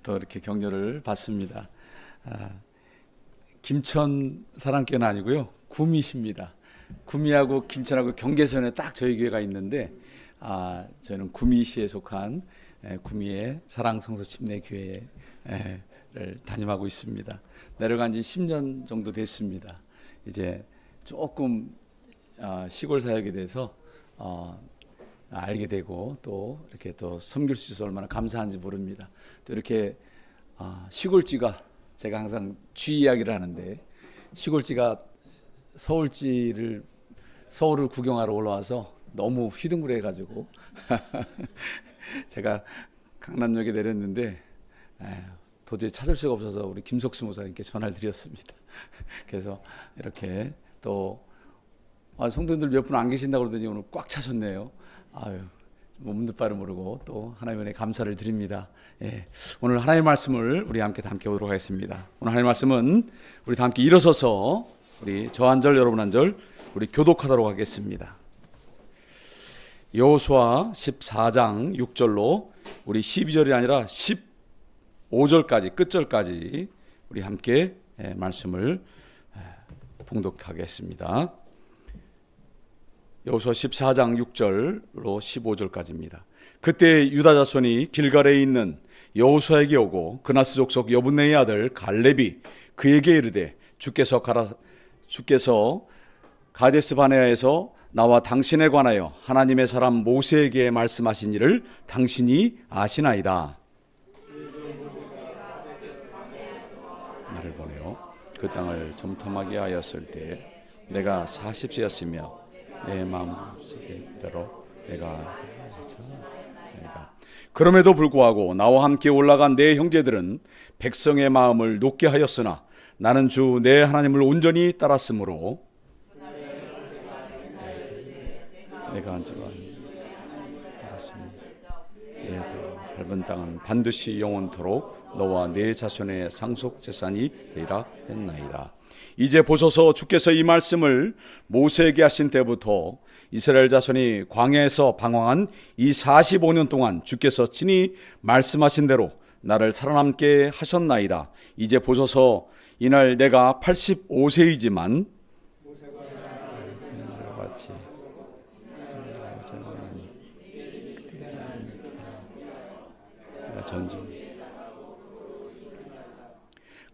또 이렇게 격려를 받습니다. 김천 사람께는 아니고요, 구미시입니다. 구미하고 김천하고 경계선에 딱 저희 교회가 있는데, 저는 구미시에 속한 구미의 사랑성서침례교회를 담임하고 있습니다. 내려간 지 10년 정도 됐습니다. 이제 조금 시골 사역에 대해서 알게 되고, 또 이렇게 또 섬길 수 있어서 얼마나 감사한지 모릅니다. 또 이렇게 시골지가, 제가 항상 쥐 이야기를 하는데, 시골지가 서울을 구경하러 올라와서 너무 휘둥그레 가지고 제가 강남역에 내렸는데 도저히 찾을 수가 없어서 우리 김석수 목사님께 전화를 드렸습니다. 그래서 이렇게 또 성도님들 몇 분 안 계신다고 그러더니 오늘 꽉 차셨네요. 몸둘 바를 모르고 또 하나님의 은혜에 감사를 드립니다. 오늘 하나님의 말씀을 우리 함께 보도록 하겠습니다. 오늘 하나님의 말씀은 우리 다 함께 일어서서 우리 저 한 절 여러분 한 절 우리 교독하도록 하겠습니다. 여호수아 14장 6절로 우리 12절이 아니라 15절까지 끝절까지 우리 함께 말씀을 봉독하겠습니다. 여호수아 14장 6절로 15절까지입니다. 그때 유다 자손이 길갈에 있는 여호수아에게 오고 그나스 족속 여분네의 아들 갈렙이 그에게 이르되 주께서 가데스 바네아에서 나와 당신에 관하여 하나님의 사람 모세에게 말씀하신 일을 당신이 아시나이다. 나를 보내어 그 땅을 점탐하게 하였을 때 내가 40세였으며 내 마음속대로 내가 그럼에도 불구하고 나와 함께 올라간 내 형제들은 백성의 마음을 높게 하였으나 나는 주 내 하나님을 온전히 따랐으므로 내가 따랐으니 내 밟은 땅은 반드시 영원토록 너와 내 자손의 상속 재산이 되리라 했나이다. 이제 보소서 주께서 이 말씀을 모세에게 하신 때부터 이스라엘 자손이 광야에서 방황한 이 45년 동안 주께서 친히 말씀하신 대로 나를 살아남게 하셨나이다. 이제 보소서 이날 내가 85세이지만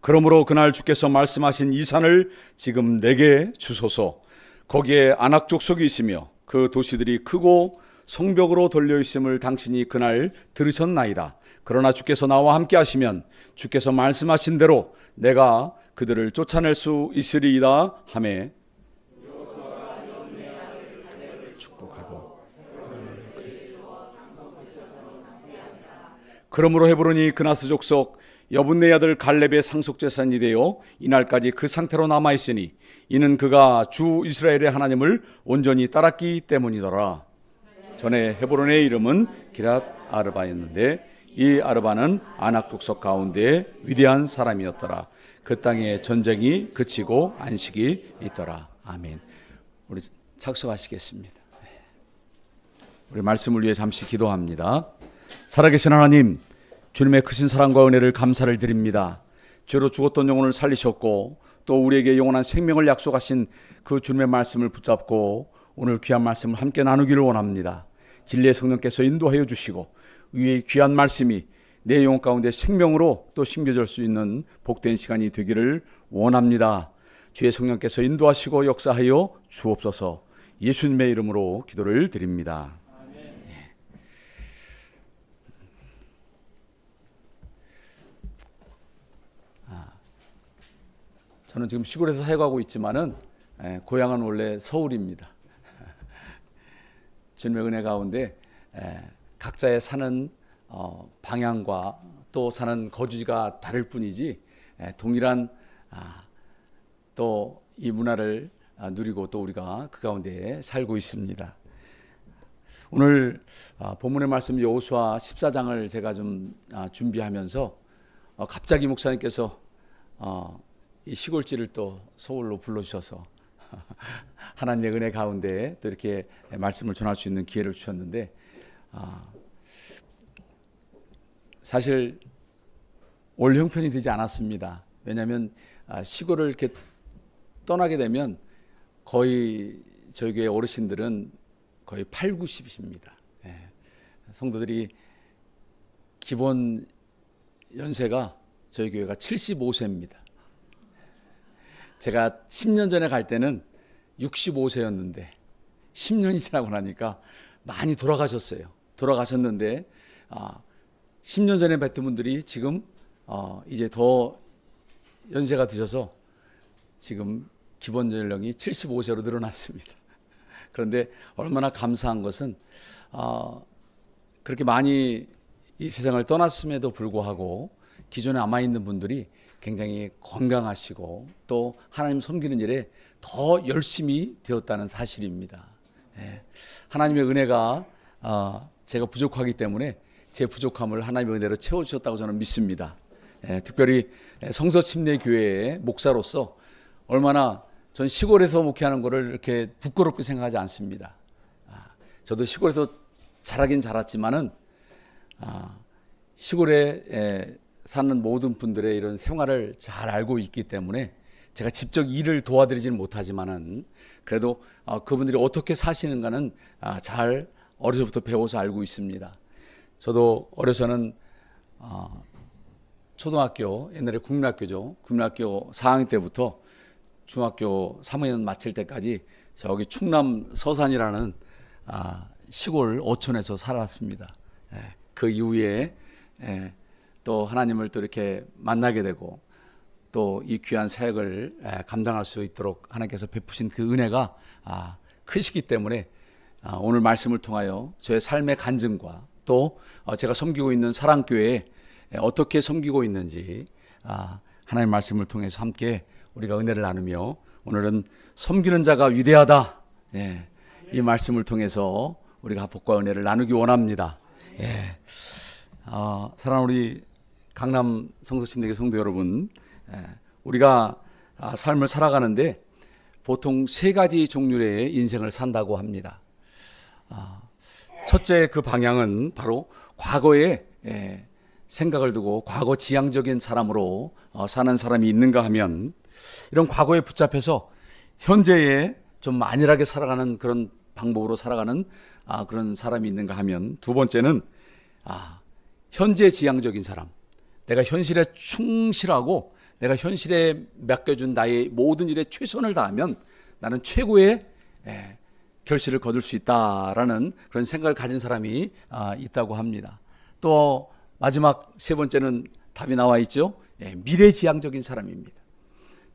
그러므로 그날 주께서 말씀하신 이 산을 지금 내게 주소서. 거기에 아낙 족속이 있으며 그 도시들이 크고 성벽으로 돌려 있음을 당신이 그날 들으셨나이다. 그러나 주께서 나와 함께 하시면 주께서 말씀하신 대로 내가 그들을 쫓아낼 수 있으리이다 하매 축복하고 그러므로 헤브론이 그나스 족속 여분네 아들 갈렙의 상속재산이 되어 이날까지 그 상태로 남아있으니 이는 그가 주 이스라엘의 하나님을 온전히 따랐기 때문이더라. 전에 헤브론의 이름은 기랏 아르바였는데 이 아르바는 아낙 족속 가운데 위대한 사람이었더라. 그 땅에 전쟁이 그치고 안식이 있더라. 아멘. 우리 착석하시겠습니다. 우리 말씀을 위해 잠시 기도합니다. 살아계신 하나님, 주님의 크신 사랑과 은혜를 감사를 드립니다. 죄로 죽었던 영혼을 살리셨고 또 우리에게 영원한 생명을 약속하신 그 주님의 말씀을 붙잡고 오늘 귀한 말씀을 함께 나누기를 원합니다. 진리의 성령께서 인도하여 주시고 위의 귀한 말씀이 내 영혼 가운데 생명으로 또 심겨질 수 있는 복된 시간이 되기를 원합니다. 주의 성령께서 인도하시고 역사하여 주옵소서. 예수님의 이름으로 기도를 드립니다. 저는 지금 시골에서 사역하고 있지만은 고향은 원래 서울입니다. 주님의 은혜 가운데 각자의 사는 방향과 또 사는 거주지가 다를 뿐이지 동일한 또 이 문화를 누리고 또 우리가 그 가운데 살고 있습니다. 오늘 본문의 말씀 여호수아 14장을 제가 좀 준비하면서 갑자기 목사님께서 이 시골지를 또 서울로 불러주셔서 하나님의 은혜 가운데 또 이렇게 말씀을 전할 수 있는 기회를 주셨는데 사실 올 형편이 되지 않았습니다. 왜냐하면 시골을 이렇게 떠나게 되면 거의 저희 교회 어르신들은 거의 8, 90이십니다. 성도들이 기본 연세가 저희 교회가 75세입니다. 제가 10년 전에 갈 때는 65세였는데 10년이 지나고 나니까 많이 돌아가셨어요. 돌아가셨는데 10년 전에 뵀던 분들이 지금 이제 더 연세가 드셔서 지금 기본 연령이 75세로 늘어났습니다. 그런데 얼마나 감사한 것은 그렇게 많이 이 세상을 떠났음에도 불구하고 기존에 남아있는 분들이 굉장히 건강하시고 또 하나님 섬기는 일에 더 열심히 되었다는 사실입니다. 하나님의 은혜가 제가 부족하기 때문에 제 부족함을 하나님의 은혜로 채워주셨다고 저는 믿습니다. 특별히 성서침례교회의 목사로서 얼마나 전 시골에서 목회하는 것을 이렇게 부끄럽게 생각하지 않습니다. 저도 시골에서 자라긴 자랐지만은 시골에 사는 모든 분들의 이런 생활을 잘 알고 있기 때문에 제가 직접 일을 도와드리지는 못하지만은 그래도 그분들이 어떻게 사시는가는 잘 어려서부터 배워서 알고 있습니다. 저도 어려서는 초등학교, 옛날에 국민학교죠. 국민학교 4학년 때부터 중학교 3학년 마칠 때까지 저기 충남 서산이라는 시골 어촌에서 살았습니다. 그 이후에 또 하나님을 또 이렇게 만나게 되고 또 이 귀한 사역을 감당할 수 있도록 하나님께서 베푸신 그 은혜가 크시기 때문에 오늘 말씀을 통하여 저의 삶의 간증과 또 제가 섬기고 있는 사랑교회에 어떻게 섬기고 있는지 하나님의 말씀을 통해서 함께 우리가 은혜를 나누며 오늘은 섬기는 자가 위대하다, 이 말씀을 통해서 우리가 복과 은혜를 나누기 원합니다. 사랑하는 우리 강남 성서침례교 성도 여러분, 우리가 삶을 살아가는데 보통 세 가지 종류의 인생을 산다고 합니다. 첫째 그 방향은 바로 과거에 생각을 두고 과거 지향적인 사람으로 사는 사람이 있는가 하면, 이런 과거에 붙잡혀서 현재에 좀 안일하게 살아가는 그런 방법으로 살아가는 그런 사람이 있는가 하면, 두 번째는 현재 지향적인 사람, 내가 현실에 충실하고 내가 현실에 맡겨준 나의 모든 일에 최선을 다하면 나는 최고의 결실을 거둘 수 있다라는 그런 생각을 가진 사람이 있다고 합니다. 또 마지막 세 번째는 답이 나와 있죠. 미래지향적인 사람입니다.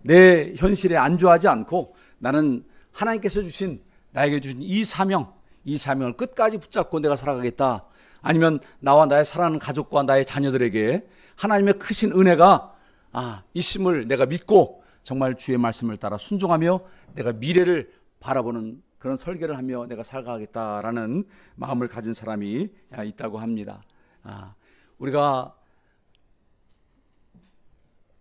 내 현실에 안주하지 않고 나는 하나님께서 주신, 나에게 주신 이 사명을 끝까지 붙잡고 내가 살아가겠다. 아니면 나와 나의 사랑하는 가족과 나의 자녀들에게 하나님의 크신 은혜가 있음을 내가 믿고 정말 주의 말씀을 따라 순종하며 내가 미래를 바라보는 그런 설계를 하며 내가 살아가겠다라는 마음을 가진 사람이 있다고 합니다. 우리가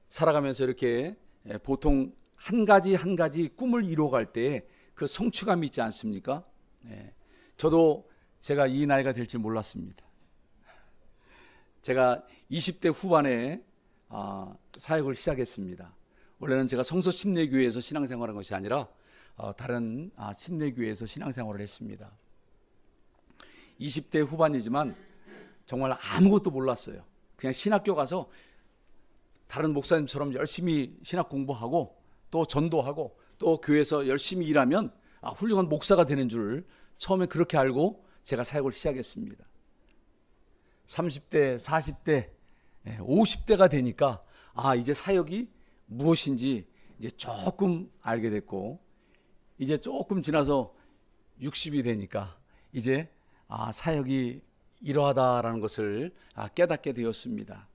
살아가면서 이렇게 보통 한 가지 꿈을 이루어갈 때 그 성취감이 있지 않습니까? 저도 제가 이 나이가 될 줄 몰랐습니다. 제가 20대 후반에 사역을 시작했습니다. 원래는 제가 성서침례교회에서 신앙생활한 것이 아니라 다른 침례교회에서 신앙생활을 했습니다. 20대 후반이지만 정말 아무것도 몰랐어요. 그냥 신학교 가서 다른 목사님처럼 열심히 신학 공부하고 또 전도하고 또 교회에서 열심히 일하면 훌륭한 목사가 되는 줄 처음에 그렇게 알고 제가 사역을 시작했습니다. 30대, 40대, 50대가 되니까 이제 사역이 무엇인지 이제 조금 알게 됐고, 이제 조금 지나서 60이 되니까 이제 사역이 이러하다라는 것을 깨닫게 되었습니다.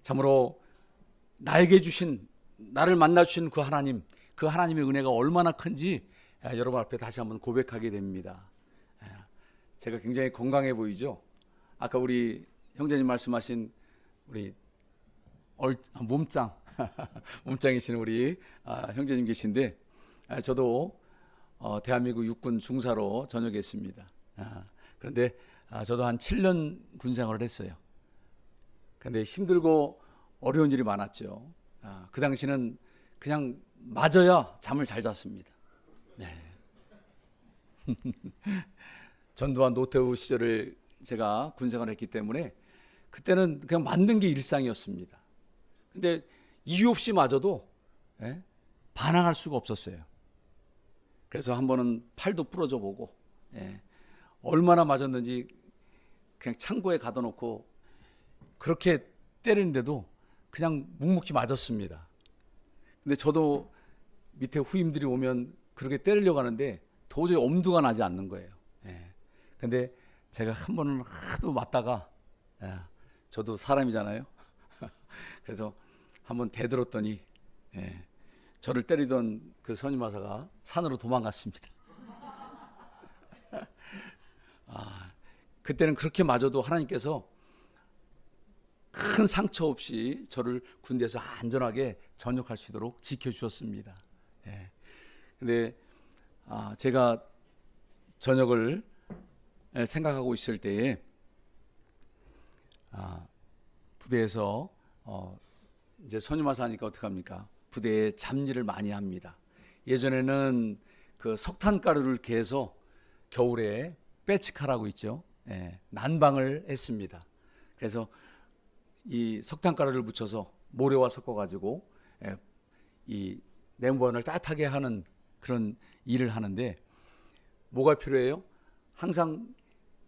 참으로 나에게 주신, 나를 만나 주신 그 하나님, 그 하나님의 은혜가 얼마나 큰지 여러분 앞에 다시 한번 고백하게 됩니다. 제가 굉장히 건강해 보이죠? 아까 우리 형제님 말씀하신 우리 몸짱 몸짱이신 우리 형제님 계신데, 저도 대한민국 육군 중사로 전역했습니다. 그런데 저도 한 7년 군 생활을 했어요. 근데 힘들고 어려운 일이 많았죠. 그 당시는 그냥 맞아야 잠을 잘 잤습니다. 네. 전두환 노태우 시절을 제가 군생활을 했기 때문에 그때는 그냥 맞는 게 일상이었습니다. 근데 이유 없이 맞아도 반항할 수가 없었어요. 그래서 한 번은 팔도 부러져 보고 얼마나 맞았는지 그냥 창고에 가둬놓고 그렇게 때리는데도 그냥 묵묵히 맞았습니다. 근데 저도 밑에 후임들이 오면 그렇게 때리려고 하는데 도저히 엄두가 나지 않는 거예요. 근데 제가 한 번은 하도 맞다가 저도 사람이잖아요. 그래서 한번 대들었더니 저를 때리던 그 선임하사가 산으로 도망갔습니다. 그때는 그렇게 맞아도 하나님께서 큰 상처 없이 저를 군대에서 안전하게 전역할 수 있도록 지켜주셨습니다. 근데 제가 전역을 생각하고 있을 때에 부대에서 이제 선임하사 하니까 어떡합니까? 부대에 잡일을 많이 합니다. 예전에는 그 석탄가루를 개서 겨울에 빼치카라고 있죠. 난방을 했습니다. 그래서 이 석탄가루를 묻혀서 모래와 섞어가지고 이 내무반을 따뜻하게 하는 그런 일을 하는데 뭐가 필요해요? 항상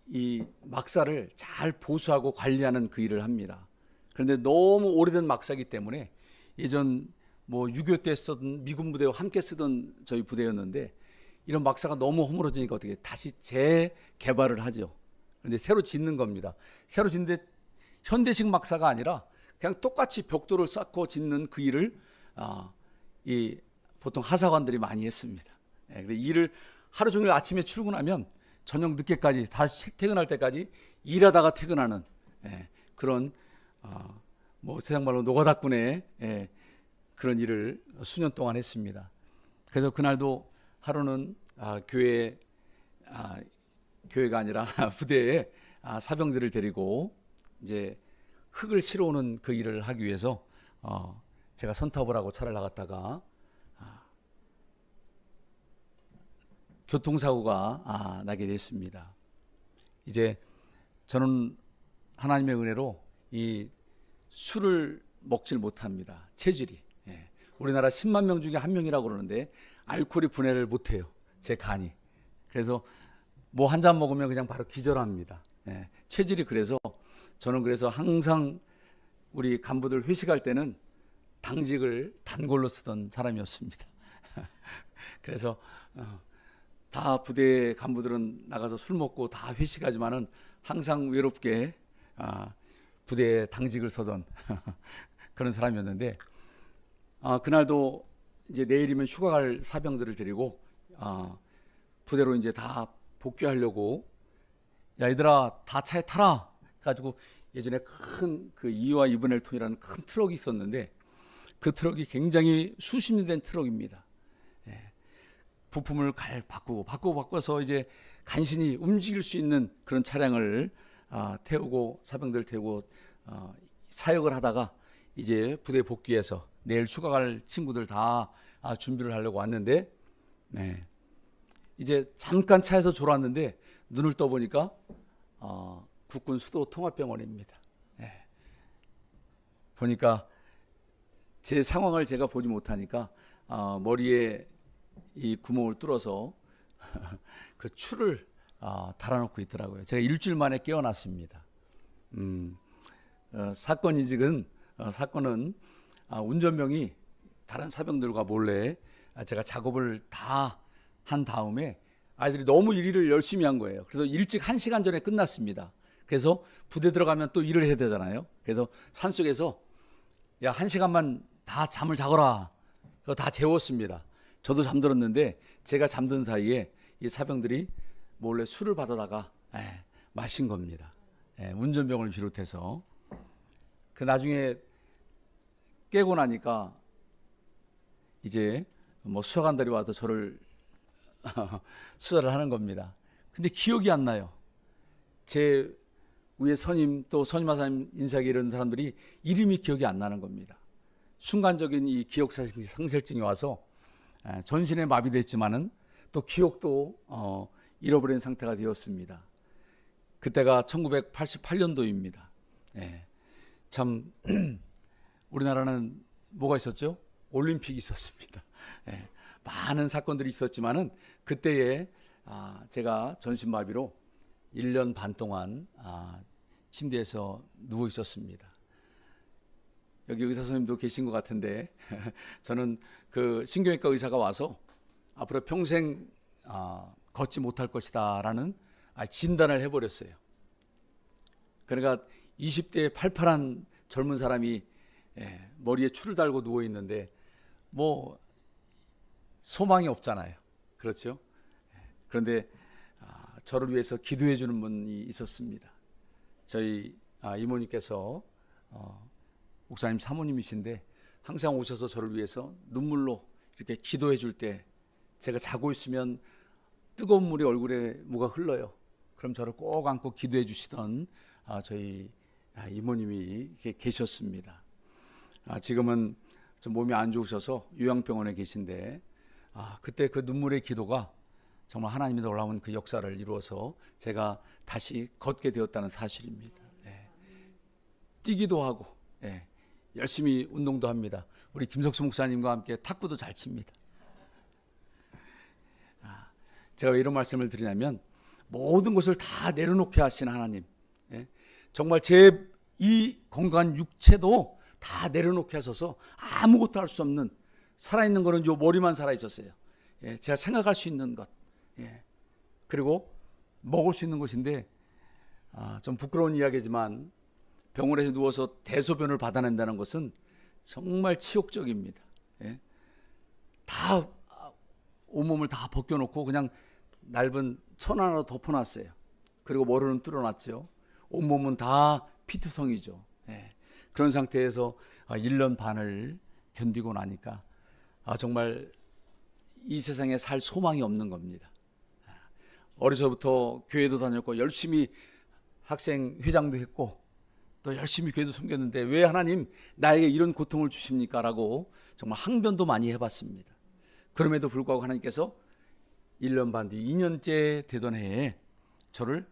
이 막사를 잘 보수하고 관리하는 그 일을 합니다. 그런데 너무 오래된 막사기 때문에 예전 뭐 6.25 때 쓰던 미군 부대와 함께 쓰던 저희 부대였는데 이런 막사가 너무 허물어지니까 어떻게 다시 재개발을 하죠. 그런데 새로 짓는 겁니다. 새로 짓는데 현대식 막사가 아니라 그냥 똑같이 벽돌을 쌓고 짓는 그 일을 이 보통 하사관들이 많이 했습니다. 일을 하루 종일 아침에 출근하면 저녁 늦게까지 다시 퇴근할 때까지 일하다가 퇴근하는 그런 뭐 세상 말로 노가다꾼의 그런 일을 수년 동안 했습니다. 그래서 그날도 하루는 교회가 아니라 부대에 사병들을 데리고 이제 흙을 실어 오는 그 일을 하기 위해서 제가 선탑을 하고 차를 나갔다가 교통사고가 나게 됐습니다. 이제 저는 하나님의 은혜로 이 술을 먹질 못합니다. 체질이. 우리나라 10만 명 중에 한 명이라고 그러는데 알코올이 분해를 못해요. 제 간이. 그래서 뭐 한 잔 먹으면 그냥 바로 기절합니다. 체질이 그래서 저는 그래서 항상 우리 간부들 회식할 때는 당직을 단골로 쓰던 사람이었습니다. 그래서 다 부대 간부들은 나가서 술 먹고 다 회식하지만은 항상 외롭게 부대에 당직을 서던 그런 사람이었는데 그날도 이제 내일이면 휴가 갈 사병들을 데리고 부대로 이제 다 복귀하려고 야 얘들아 다 차에 타라 해가지고 예전에 큰 그 2와 2분의 1 톤이라는 큰 트럭이 있었는데 그 트럭이 굉장히 수십 년 된 트럭입니다. 부품을 바꿔서 이제 간신히 움직일 수 있는 그런 차량을 태우고 사병들 태우고 사역을 하다가 이제 부대 복귀해서 내일 휴가 갈 친구들 다 준비를 하려고 왔는데 이제 잠깐 차에서 졸았는데 눈을 떠보니까 국군 수도 통합병원입니다. 보니까 제 상황을 제가 보지 못하니까 머리에 이 구멍을 뚫어서 그 추를 달아놓고 있더라고요. 제가 일주일 만에 깨어났습니다. 사건은 운전병이 다른 사병들과 몰래 제가 작업을 다 한 다음에 아이들이 너무 일을 열심히 한 거예요. 그래서 일찍 1시간 전에 끝났습니다. 그래서 부대 들어가면 또 일을 해야 되잖아요. 그래서 산속에서 야 1시간만 다 잠을 자거라. 그거 다 재웠습니다. 저도 잠들었는데 제가 잠든 사이에 이 사병들이 몰래 술을 받아다가 마신 겁니다. 운전병을 비롯해서. 그 나중에 깨고 나니까 이제 뭐 수사관들이 와서 저를 수사를 하는 겁니다. 근데 기억이 안 나요. 제 위에 선임 또 선임하사님 인사하기 이런 사람들이 이름이 기억이 안 나는 겁니다. 순간적인 이 기억 상실증이 와서 전신에 마비됐지만은 또 기억도 잃어버린 상태가 되었습니다. 그때가 1988년도입니다. 참 우리나라는 뭐가 있었죠? 올림픽이 있었습니다. 많은 사건들이 있었지만은 그때에 제가 전신마비로 1년 반 동안 침대에서 누워 있었습니다. 여기 의사 선생님도 계신 것 같은데 저는 그 신경외과 의사가 와서 앞으로 평생 걷지 못할 것이다라는 진단을 해버렸어요. 그러니까 20대의 팔팔한 젊은 사람이 머리에 추를 달고 누워 있는데 뭐 소망이 없잖아요. 그렇죠? 그런데 저를 위해서 기도해 주는 분이 있었습니다. 저희 이모님께서 목사님 사모님이신데 항상 오셔서 저를 위해서 눈물로 이렇게 기도해 줄 때 제가 자고 있으면 뜨거운 물이 얼굴에 뭐가 흘러요. 그럼 저를 꼭 안고 기도해 주시던 저희 이모님이 계셨습니다. 지금은 좀 몸이 안 좋으셔서 요양병원에 계신데 그때 그 눈물의 기도가 정말 하나님에서 올라온 그 역사를 이루어서 제가 다시 걷게 되었다는 사실입니다. 뛰기도 하고 열심히 운동도 합니다. 우리 김석수 목사님과 함께 탁구도 잘 칩니다. 제가 왜 이런 말씀을 드리냐면 모든 것을 다 내려놓게 하신 하나님, 정말 제 이 건강한 육체도 다 내려놓게 하셔서 아무것도 할 수 없는, 살아있는 거는 요 머리만 살아있었어요. 제가 생각할 수 있는 것, 그리고 먹을 수 있는 것인데 좀 부끄러운 이야기지만 병원에서 누워서 대소변을 받아낸다는 것은 정말 치욕적입니다. 다 온몸을 다 벗겨놓고 그냥 얇은 천 하나로 덮어놨어요. 그리고 머리는 뚫어놨죠. 온몸은 다 피투성이죠. 그런 상태에서 1년 반을 견디고 나니까 정말 이 세상에 살 소망이 없는 겁니다. 어려서부터 교회도 다녔고 열심히 학생 회장도 했고 또 열심히 교회도 섬겼는데 왜 하나님 나에게 이런 고통을 주십니까? 라고 정말 항변도 많이 해봤습니다. 그럼에도 불구하고 하나님께서 1년 반 뒤 2년째 되던 해에 저를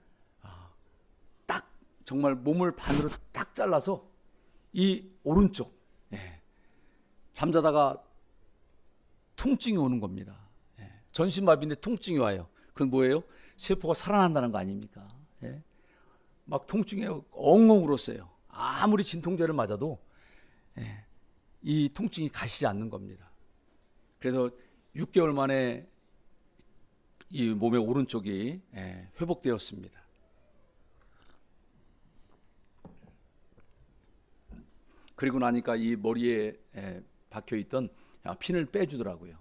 딱 정말 몸을 반으로 딱 잘라서 이 오른쪽 잠자다가 통증이 오는 겁니다. 전신마비인데 통증이 와요. 그건 뭐예요? 세포가 살아난다는 거 아닙니까? 막 통증에 엉엉 울었어요. 아무리 진통제를 맞아도 이 통증이 가시지 않는 겁니다. 그래서 6개월 만에 이 몸의 오른쪽이 회복되었습니다. 그리고 나니까 이 머리에 박혀있던 핀을 빼주더라고요.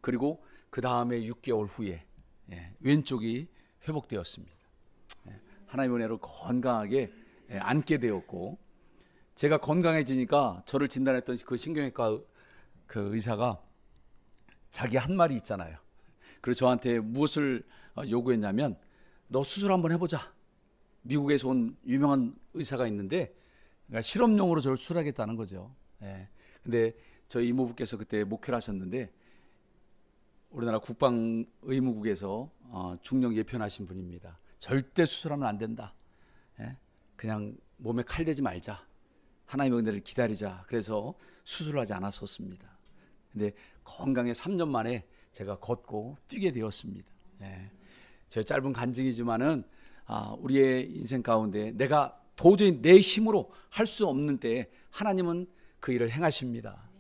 그리고 그 다음에 6개월 후에 왼쪽이 회복되었습니다. 하나님의 은혜로 건강하게 앉게 되었고, 제가 건강해지니까 저를 진단했던 그 신경외과 그 의사가 자기 한 말이 있잖아요. 그래서 저한테 무엇을 요구했냐면, 너 수술 한번 해보자. 미국에서 온 유명한 의사가 있는데 그러니까 실험용으로 저를 수술하겠다는 거죠. 근데 저희 이모부께서 그때 목회를 하셨는데 우리나라 국방의무국에서 중령 예편하신 분입니다. 절대 수술하면 안 된다. 그냥 몸에 칼 대지 말자. 하나님의 은혜를 기다리자. 그래서 수술을 하지 않았었습니다. 근데 건강에 3년 만에 제가 걷고 뛰게 되었습니다. 제 짧은 간증이지만은 우리의 인생 가운데 내가 도저히 내 힘으로 할 수 없는 때에 하나님은 그 일을 행하십니다.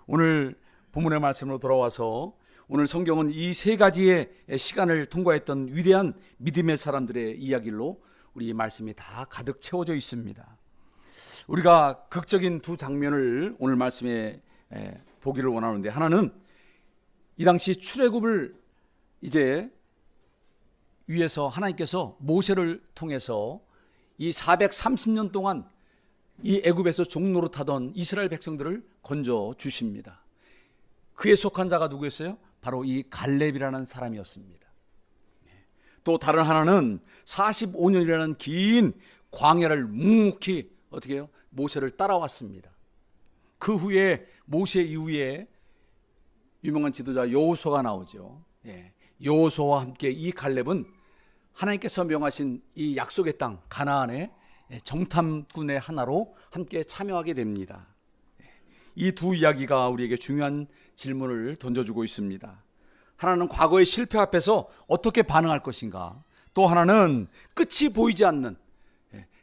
오늘 본문의 말씀으로 돌아와서 오늘 성경은 이 세 가지의 시간을 통과했던 위대한 믿음의 사람들의 이야기로 우리 말씀이 다 가득 채워져 있습니다. 우리가 극적인 두 장면을 오늘 말씀에 보기를 원하는데, 하나는 이 당시 출애굽을 이제 위해서 하나님께서 모세를 통해서 이 430년 동안 이 애굽에서 종노릇하던 이스라엘 백성들을 건져 주십니다. 그에 속한 자가 누구였어요? 바로 이 갈렙이라는 사람이었습니다. 또 다른 하나는 45년이라는 긴 광야를 묵묵히 어떻게 해요? 모세를 따라왔습니다. 그 후에 모세 이후에 유명한 지도자 여호수아가 나오죠. 여호수아와 함께 이 갈렙은 하나님께서 명하신 이 약속의 땅 가나안의 정탐꾼의 하나로 함께 참여하게 됩니다. 이 두 이야기가 우리에게 중요한 질문을 던져주고 있습니다. 하나는 과거의 실패 앞에서 어떻게 반응할 것인가, 또 하나는 끝이 보이지 않는,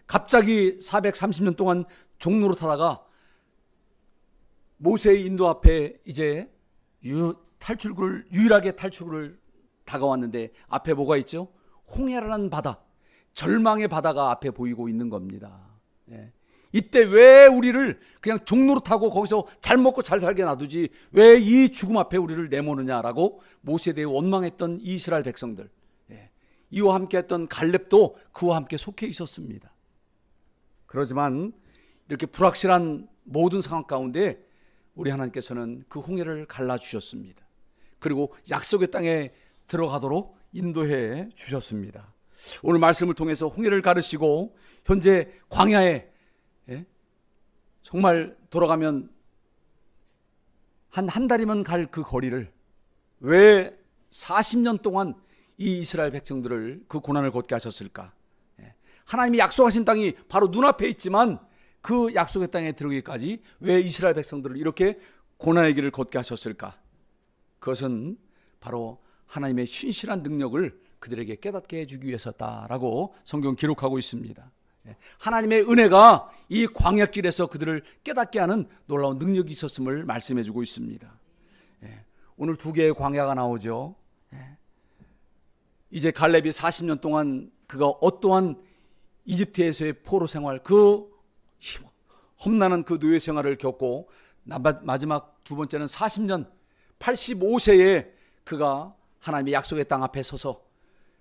갑자기 430년 동안 종로로 타다가 모세의 인도 앞에 이제 유일하게 탈출을 다가왔는데 앞에 뭐가 있죠? 홍해라는 바다, 절망의 바다가 앞에 보이고 있는 겁니다. 이때 왜 우리를 그냥 종로로 타고 거기서 잘 먹고 잘 살게 놔두지 왜 이 죽음 앞에 우리를 내모느냐라고 모세에 대해 원망했던 이스라엘 백성들, 이와 함께 했던 갈렙도 그와 함께 속해 있었습니다. 그렇지만 이렇게 불확실한 모든 상황 가운데 우리 하나님께서는 그 홍해를 갈라주셨습니다. 그리고 약속의 땅에 들어가도록 인도해 주셨습니다. 오늘 말씀을 통해서 홍해를 가르시고 현재 광야에 정말 돌아가면 한 달이면 갈 그 거리를 왜 40년 동안 이 이스라엘 백성들을 그 고난을 걷게 하셨을까? 하나님이 약속하신 땅이 바로 눈앞에 있지만 그 약속의 땅에 들어오기까지 왜 이스라엘 백성들을 이렇게 고난의 길을 걷게 하셨을까? 그것은 바로 하나님의 신실한 능력을 그들에게 깨닫게 해주기 위해서다라고 성경 기록하고 있습니다. 하나님의 은혜가 이 광야길에서 그들을 깨닫게 하는 놀라운 능력이 있었음을 말씀해 주고 있습니다. 오늘 두 개의 광야가 나오죠. 이제 갈렙이 40년 동안 그가 어떠한 이집트에서의 포로 생활, 그 험난한 그 노예 생활을 겪고 마지막 두 번째는 40년 85세에 그가 하나님의 약속의 땅 앞에 서서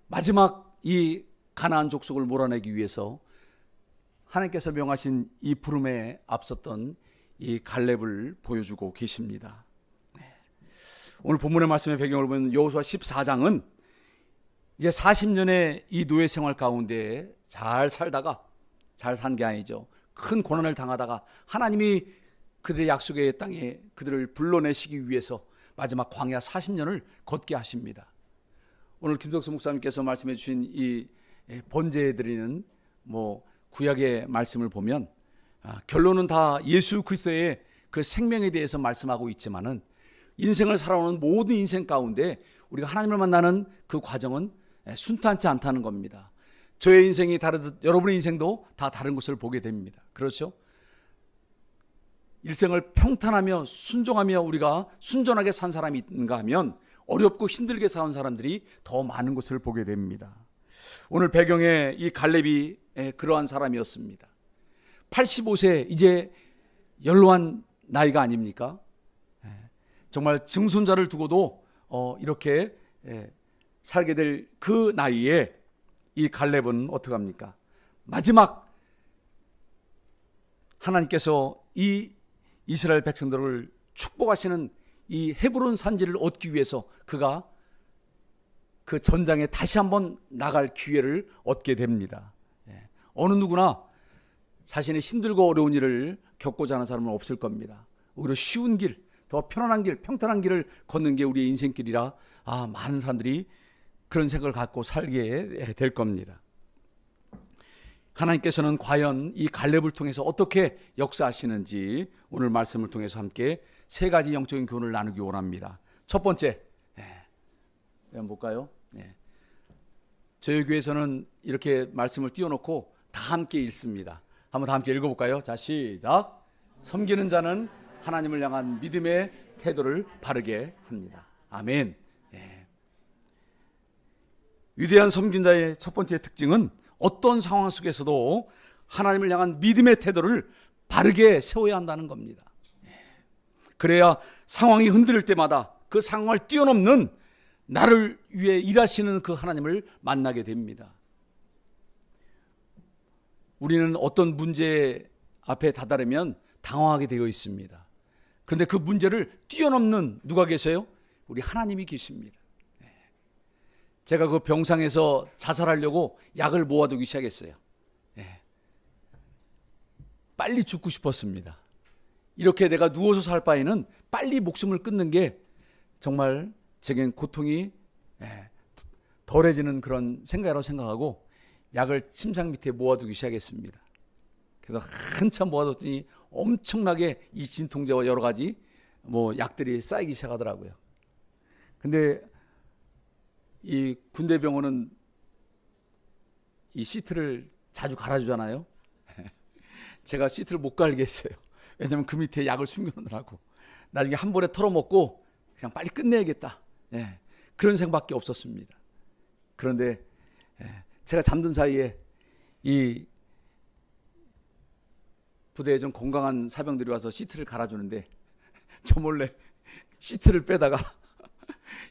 마지막 이 가나안 족속을 몰아내기 위해서 하나님께서 명하신 이 부름에 앞섰던 이 갈렙을 보여주고 계십니다. 오늘 본문의 말씀의 배경을 보면 여호수아 14장은 이제 40년의 이 노예 생활 가운데 잘 살다가 잘 산 게 아니죠. 큰 고난을 당하다가 하나님이 그들의 약속의 땅에 그들을 불러내시기 위해서 마지막 광야 40년을 걷게 하십니다. 오늘 김석수 목사님께서 말씀해 주신 이 번제해 드리는 구약의 말씀을 보면 결론은 다 예수 그리스도의 그 생명에 대해서 말씀하고 있지만은 인생을 살아오는 모든 인생 가운데 우리가 하나님을 만나는 그 과정은 순탄치 않다는 겁니다. 저의 인생이 다르듯 여러분의 인생도 다 다른 것을 보게 됩니다. 그렇죠? 일생을 평탄하며 순종하며 우리가 순전하게 산 사람이 있는가 하면 어렵고 힘들게 사는 사람들이 더 많은 것을 보게 됩니다. 오늘 배경에 이 갈렙이 그러한 사람이었습니다. 85세 이제 연로한 나이가 아닙니까? 정말 증손자를 두고도 이렇게 살게 될 그 나이에 이 갈렙은 어떻게 합니까? 마지막 하나님께서 이 이스라엘 백성들을 축복하시는 이 헤브론 산지를 얻기 위해서 그가 그 전장에 다시 한번 나갈 기회를 얻게 됩니다. 어느 누구나 자신의 힘들고 어려운 일을 겪고자 하는 사람은 없을 겁니다. 오히려 쉬운 길, 더 편안한 길, 평탄한 길을 걷는 게 우리의 인생길이라 많은 사람들이 그런 생각을 갖고 살게 될 겁니다. 하나님께서는 과연 이 갈렙을 통해서 어떻게 역사하시는지 오늘 말씀을 통해서 함께 세 가지 영적인 교훈을 나누기 원합니다. 첫 번째, 한번 볼까요? 저희 교회에서는 이렇게 말씀을 띄워놓고 다 함께 읽습니다. 한번 다 함께 읽어볼까요? 자, 시작. 섬기는 자는 하나님을 향한 믿음의 태도를 바르게 합니다. 아멘. 위대한 섬긴자의 첫 번째 특징은 어떤 상황 속에서도 하나님을 향한 믿음의 태도를 바르게 세워야 한다는 겁니다. 그래야 상황이 흔들릴 때마다 그 상황을 뛰어넘는 나를 위해 일하시는 그 하나님을 만나게 됩니다. 우리는 어떤 문제 앞에 다다르면 당황하게 되어 있습니다. 그런데 그 문제를 뛰어넘는 누가 계세요? 우리 하나님이 계십니다. 제가 그 병상에서 자살하려고 약을 모아두기 시작했어요. 예. 빨리 죽고 싶었습니다. 이렇게 내가 누워서 살 바에는 빨리 목숨을 끊는 게 정말 제겐 고통이 덜해지는 그런 생각이라고 생각하고 약을 침상 밑에 모아두기 시작했습니다. 그래서 한참 모아뒀더니 엄청나게 이 진통제와 여러 가지 약들이 쌓이기 시작하더라고요. 근데 이 군대 병원은 이 시트를 자주 갈아주잖아요. 제가 시트를 못 갈겠어요. 왜냐하면 그 밑에 약을 숨겨놓으라고. 나중에 한 번에 털어먹고 그냥 빨리 끝내야겠다. 그런 생각밖에 없었습니다. 그런데 제가 잠든 사이에 이 부대에 좀 건강한 사병들이 와서 시트를 갈아주는데 저 몰래 시트를 빼다가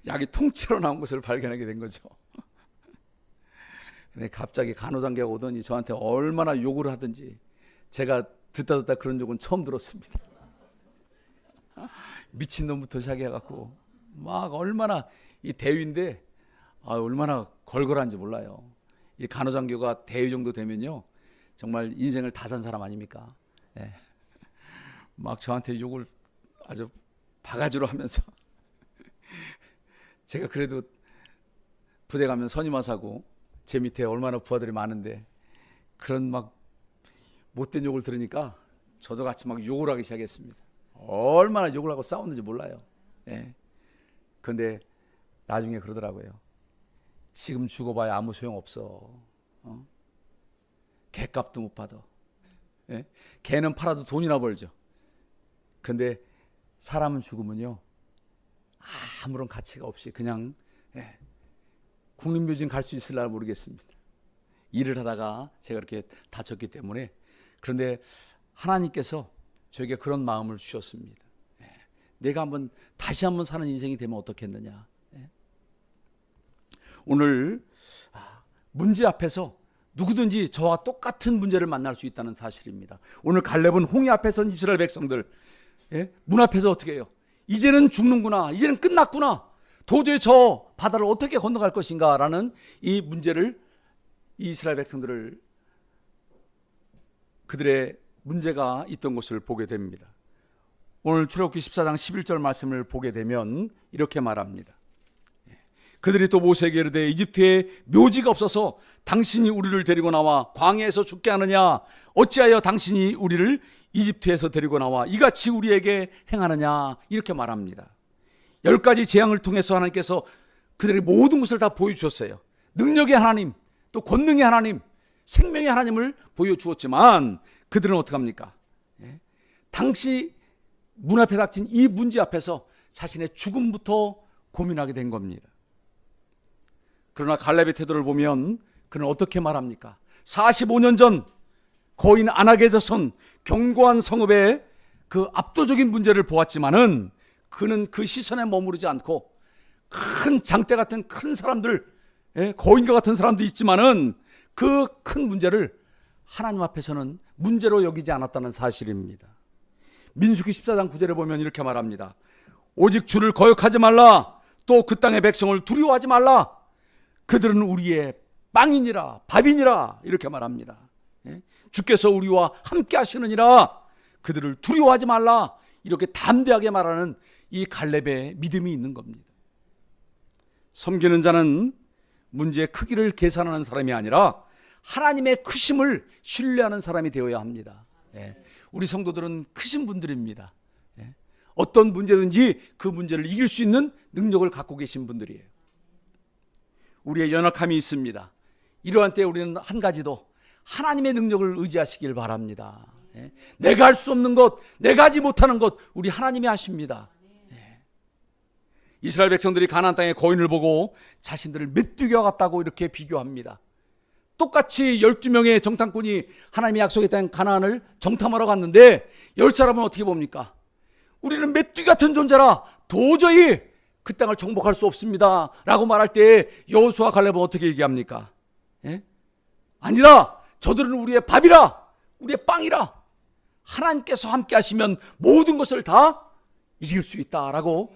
약이 통째로 나온 것을 발견하게 된 거죠. 근데 갑자기 간호장교가 오더니 저한테 얼마나 욕을 하든지 제가 듣다 그런 욕은 처음 들었습니다. 미친놈부터 시작해갖고 막 얼마나 이 대위인데 얼마나 걸걸한지 몰라요. 이 간호장교가 대위 정도 되면요 정말 인생을 다 산 사람 아닙니까? 막 저한테 욕을 아주 바가지로 하면서 제가 그래도 부대 가면 선임하사고 제 밑에 얼마나 부하들이 많은데 그런 막 못된 욕을 들으니까 저도 같이 막 욕을 하기 시작했습니다. 얼마나 욕을 하고 싸웠는지 몰라요. 그런데 나중에 그러더라고요. 지금 죽어봐야 아무 소용없어. 개값도 못 받아. 개는 팔아도 돈이나 벌죠. 그런데 사람은 죽으면요 아무런 가치가 없이 그냥 국립묘지는 갈 수 있을라 모르겠습니다. 일을 하다가 제가 이렇게 다쳤기 때문에. 그런데 하나님께서 저에게 그런 마음을 주셨습니다. 내가 다시 한번 사는 인생이 되면 어떻겠느냐. 오늘 문제 앞에서 누구든지 저와 똑같은 문제를 만날 수 있다는 사실입니다. 오늘 갈렙은 홍해 앞에 선 이스라엘 백성들 문 앞에서 어떻게 해요? 이제는 죽는구나, 이제는 끝났구나, 도저히 저 바다를 어떻게 건너갈 것인가 라는 이 문제를, 이 이스라엘 백성들을 그들의 문제가 있던 것을 보게 됩니다. 오늘 출애굽기 14장 11절 말씀을 보게 되면 이렇게 말합니다. 그들이 또 모세에게 이르되 이집트에 묘지가 없어서 당신이 우리를 데리고 나와 광야에서 죽게 하느냐, 어찌하여 당신이 우리를 이집트에서 데리고 나와 이같이 우리에게 행하느냐, 이렇게 말합니다. 10가지 재앙을 통해서 하나님께서 그들의 모든 것을 다 보여주셨어요. 능력의 하나님, 또 권능의 하나님, 생명의 하나님을 보여주었지만 그들은 어떻게 합니까? 당시 문 앞에 닥친 이 문제 앞에서 자신의 죽음부터 고민하게 된 겁니다. 그러나 갈렙의 태도를 보면 그는 어떻게 말합니까? 45년 전 거인 아낙에서 선 견고한 성읍의 그 압도적인 문제를 보았지만은 그는 그 시선에 머무르지 않고 큰 장대 같은 큰 사람들, 거인과 같은 사람도 있지만은 그 큰 문제를 하나님 앞에서는 문제로 여기지 않았다는 사실입니다. 민수기 14장 9절에 보면 이렇게 말합니다. 오직 주를 거역하지 말라, 또 그 땅의 백성을 두려워하지 말라, 그들은 우리의 빵이니라 밥이니라, 이렇게 말합니다. 주께서 우리와 함께 하시느니라, 그들을 두려워하지 말라, 이렇게 담대하게 말하는 이 갈렙의 믿음이 있는 겁니다. 섬기는 자는 문제의 크기를 계산하는 사람이 아니라 하나님의 크심을 신뢰하는 사람이 되어야 합니다. 우리 성도들은 크신 분들입니다. 어떤 문제든지 그 문제를 이길 수 있는 능력을 갖고 계신 분들이에요. 우리의 연약함이 있습니다. 이러한 때에 우리는 한 가지 더 하나님의 능력을 의지하시길 바랍니다. 내가 할 수 없는 것, 내가 하지 못하는 것, 우리 하나님이 하십니다. 이스라엘 백성들이 가나안 땅의 거인을 보고 자신들을 메뚜기와 같다고 이렇게 비교합니다. 똑같이 12명의 정탐꾼이 하나님의 약속의 땅 가나안을 정탐하러 갔는데 10사람은 어떻게 봅니까? 우리는 메뚜기 같은 존재라 도저히 그 땅을 정복할 수 없습니다 라고 말할 때 여호수아 갈렙은 어떻게 얘기합니까? 아니다, 저들은 우리의 밥이라, 우리의 빵이라, 하나님께서 함께 하시면 모든 것을 다 이길 수 있다라고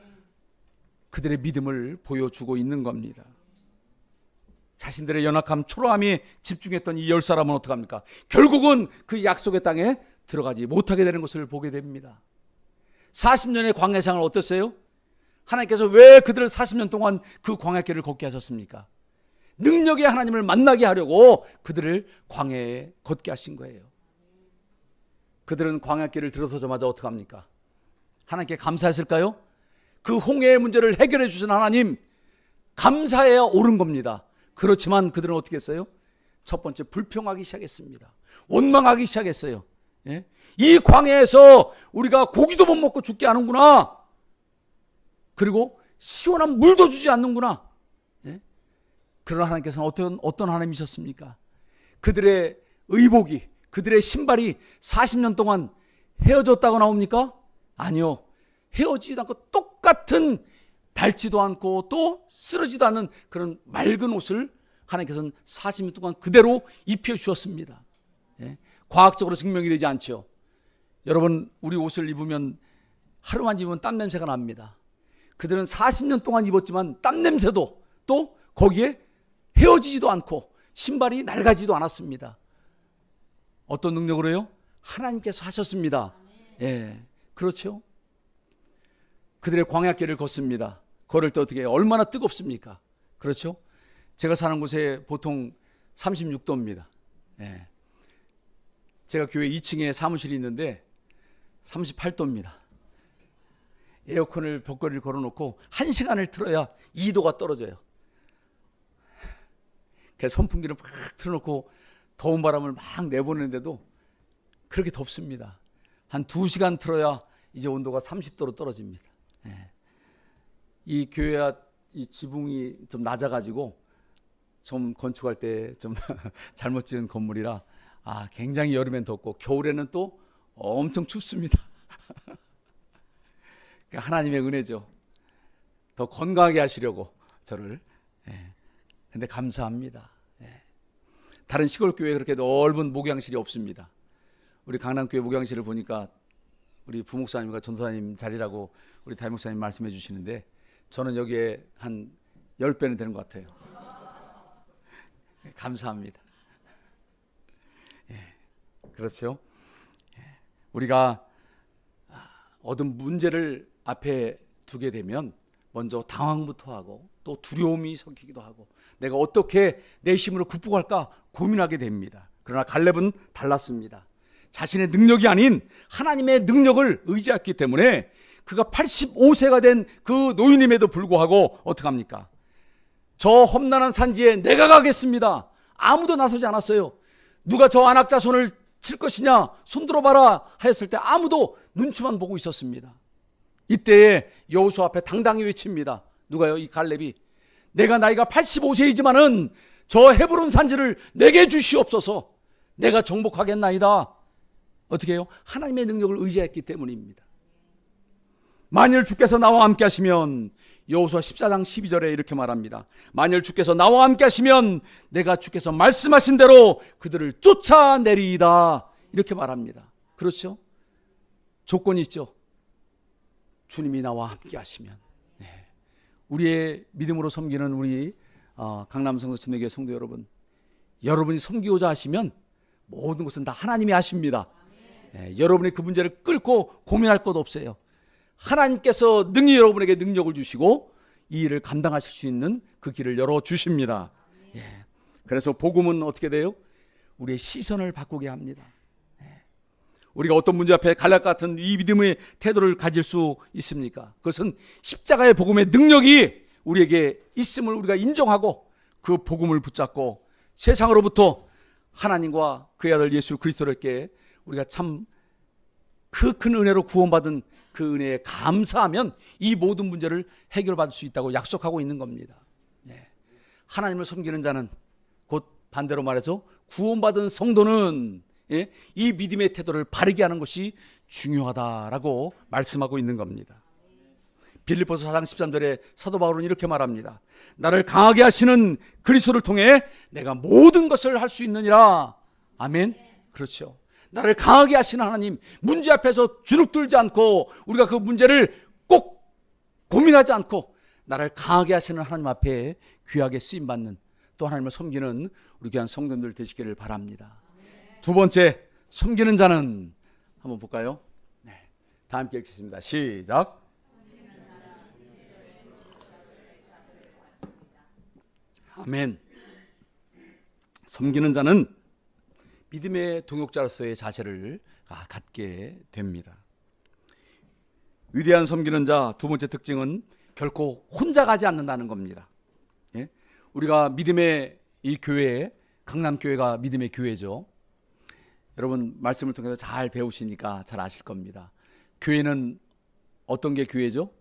그들의 믿음을 보여주고 있는 겁니다. 자신들의 연약함, 초라함에 집중했던 이 10사람은 어떡합니까? 결국은 그 약속의 땅에 들어가지 못하게 되는 것을 보게 됩니다. 40년의 광야생활 어땠어요? 하나님께서 왜 그들을 40년 동안 그 광야길을 걷게 하셨습니까? 능력의 하나님을 만나게 하려고 그들을 광야에 걷게 하신 거예요. 그들은 광야길을 들어서자마자 어떡합니까? 하나님께 감사했을까요? 그 홍해의 문제를 해결해 주신 하나님 감사해야 옳은 겁니다. 그렇지만 그들은 어떻게 했어요? 첫 번째 불평하기 시작했습니다. 원망하기 시작했어요. 예? 이 광야에서 우리가 고기도 못 먹고 죽게 하는구나. 그리고 시원한 물도 주지 않는구나. 예? 그러나 하나님께서는 어떤 하나님이셨습니까? 그들의 의복이, 그들의 신발이 40년 동안 헤어졌다고 나옵니까? 아니요. 헤어지지도 않고 똑같은 닳지도 않고 또 쓰러지도 않는 그런 맑은 옷을 하나님께서는 40년 동안 그대로 입혀주셨습니다. 예? 과학적으로 증명이 되지 않죠. 여러분, 우리 옷을 입으면 하루만 입으면 땀 냄새가 납니다. 그들은 40년 동안 입었지만 땀 냄새도 또 거기에 헤어지지도 않고 신발이 낡아지도 않았습니다. 어떤 능력으로요? 하나님께서 하셨습니다. 예, 그렇죠. 그들의 광야길을 걷습니다. 걸을 때 어떻게 해요? 얼마나 뜨겁습니까? 그렇죠. 제가 사는 곳에 보통 36도입니다. 예. 제가 교회 2층에 사무실이 있는데 38도입니다. 에어컨을 벽걸이를 걸어놓고 1시간을 틀어야 2도가 떨어져요. 그래서 선풍기를 막 틀어놓고 더운 바람을 막 내보내는데도 그렇게 덥습니다. 한 2시간 틀어야 이제 온도가 30도로 떨어집니다. 예. 이 교회와 이 지붕이 좀 낮아가지고 좀 건축할 때 좀 잘못 지은 건물이라 굉장히 여름엔 덥고 겨울에는 또 엄청 춥습니다. 그러니까 하나님의 은혜죠. 더 건강하게 하시려고 저를. 근데 감사합니다. 다른 시골 교회에 그렇게 넓은 목양실이 없습니다. 우리 강남교회 목양실을 보니까 우리 부목사님과 전도사님 자리라고 우리 담임목사님 말씀해 주시는데 저는 여기에 한 10배는 되는 것 같아요. 감사합니다. 그렇죠. 우리가 얻은 문제를 앞에 두게 되면 먼저 당황부터 하고 또 두려움이 섞이기도 하고 내가 어떻게 내 힘으로 극복할까 고민하게 됩니다. 그러나 갈렙은 달랐습니다. 자신의 능력이 아닌 하나님의 능력을 의지했기 때문에 그가 85세가 된 그 노인임에도 불구하고 어떡합니까? 저 험난한 산지에 내가 가겠습니다. 아무도 나서지 않았어요. 누가 저 안악자 손을 칠 것이냐 손들어봐라 하였을 때 아무도 눈치만 보고 있었습니다. 이때에 여호수아 앞에 당당히 외칩니다. 누가요? 이 갈렙이 내가 나이가 85세이지만은 저 헤브론 산지를 내게 주시옵소서. 내가 정복하겠나이다. 어떻게 해요? 하나님의 능력을 의지했기 때문입니다. 만일 주께서 나와 함께 하시면 여호수아 14장 12절에 이렇게 말합니다. 만일 주께서 나와 함께 하시면 내가 주께서 말씀하신 대로 그들을 쫓아내리이다. 이렇게 말합니다. 그렇죠? 조건이 있죠. 주님이 나와 함께 하시면. 우리의 믿음으로 섬기는 우리 강남성서 침례교회 성도 여러분, 여러분이 섬기고자 하시면 모든 것은 다 하나님이 하십니다. 여러분이 그 문제를 끌고 고민할 것 없어요. 하나님께서 능히 여러분에게 능력을 주시고 이 일을 감당하실 수 있는 그 길을 열어주십니다. 그래서 복음은 어떻게 돼요? 우리의 시선을 바꾸게 합니다. 우리가 어떤 문제 앞에 갈렙 같은 이 믿음의 태도를 가질 수 있습니까? 그것은 십자가의 복음의 능력이 우리에게 있음을 우리가 인정하고 그 복음을 붙잡고 세상으로부터 하나님과 그의 아들 예수 그리스도께 우리가 참 그 큰 은혜로 구원받은 그 은혜에 감사하면 이 모든 문제를 해결받을 수 있다고 약속하고 있는 겁니다. 하나님을 섬기는 자는 곧 반대로 말해서 구원받은 성도는 이 믿음의 태도를 바르게 하는 것이 중요하다라고 말씀하고 있는 겁니다. 빌립보서 4장 13절에 사도 바울은 이렇게 말합니다. 나를 강하게 하시는 그리스도를 통해 내가 모든 것을 할 수 있느니라. 아멘. 그렇죠. 나를 강하게 하시는 하나님, 문제 앞에서 주눅들지 않고 우리가 그 문제를 꼭 고민하지 않고 나를 강하게 하시는 하나님 앞에 귀하게 쓰임받는 또 하나님을 섬기는 우리 귀한 성도들 되시기를 바랍니다. 두 번째, 섬기는 자는 한번 볼까요? 네, 다 함께 읽겠습니다. 시작. 아멘. 섬기는 자는 믿음의 동역자로서의 자세를 갖게 됩니다. 위대한 섬기는 자 두 번째 특징은 결코 혼자 가지 않는다는 겁니다. 예? 우리가 믿음의 이 교회, 강남교회가 믿음의 교회죠. 여러분 말씀을 통해서 잘 배우시니까 잘 아실 겁니다. 교회는 어떤 게 교회죠?